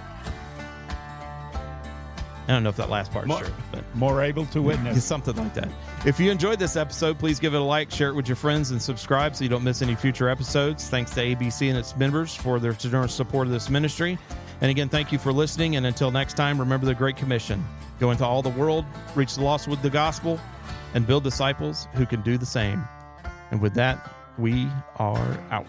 I don't know if that last part is true, but more able to witness. Something like that. If you enjoyed this episode, please give it a like, share it with your friends, and subscribe so you don't miss any future episodes. Thanks to ABC and its members for their generous support of this ministry. And again, thank you for listening. And until next time, remember the Great Commission. Go into all the world, reach the lost with the gospel, and build disciples who can do the same. And with that, we are out.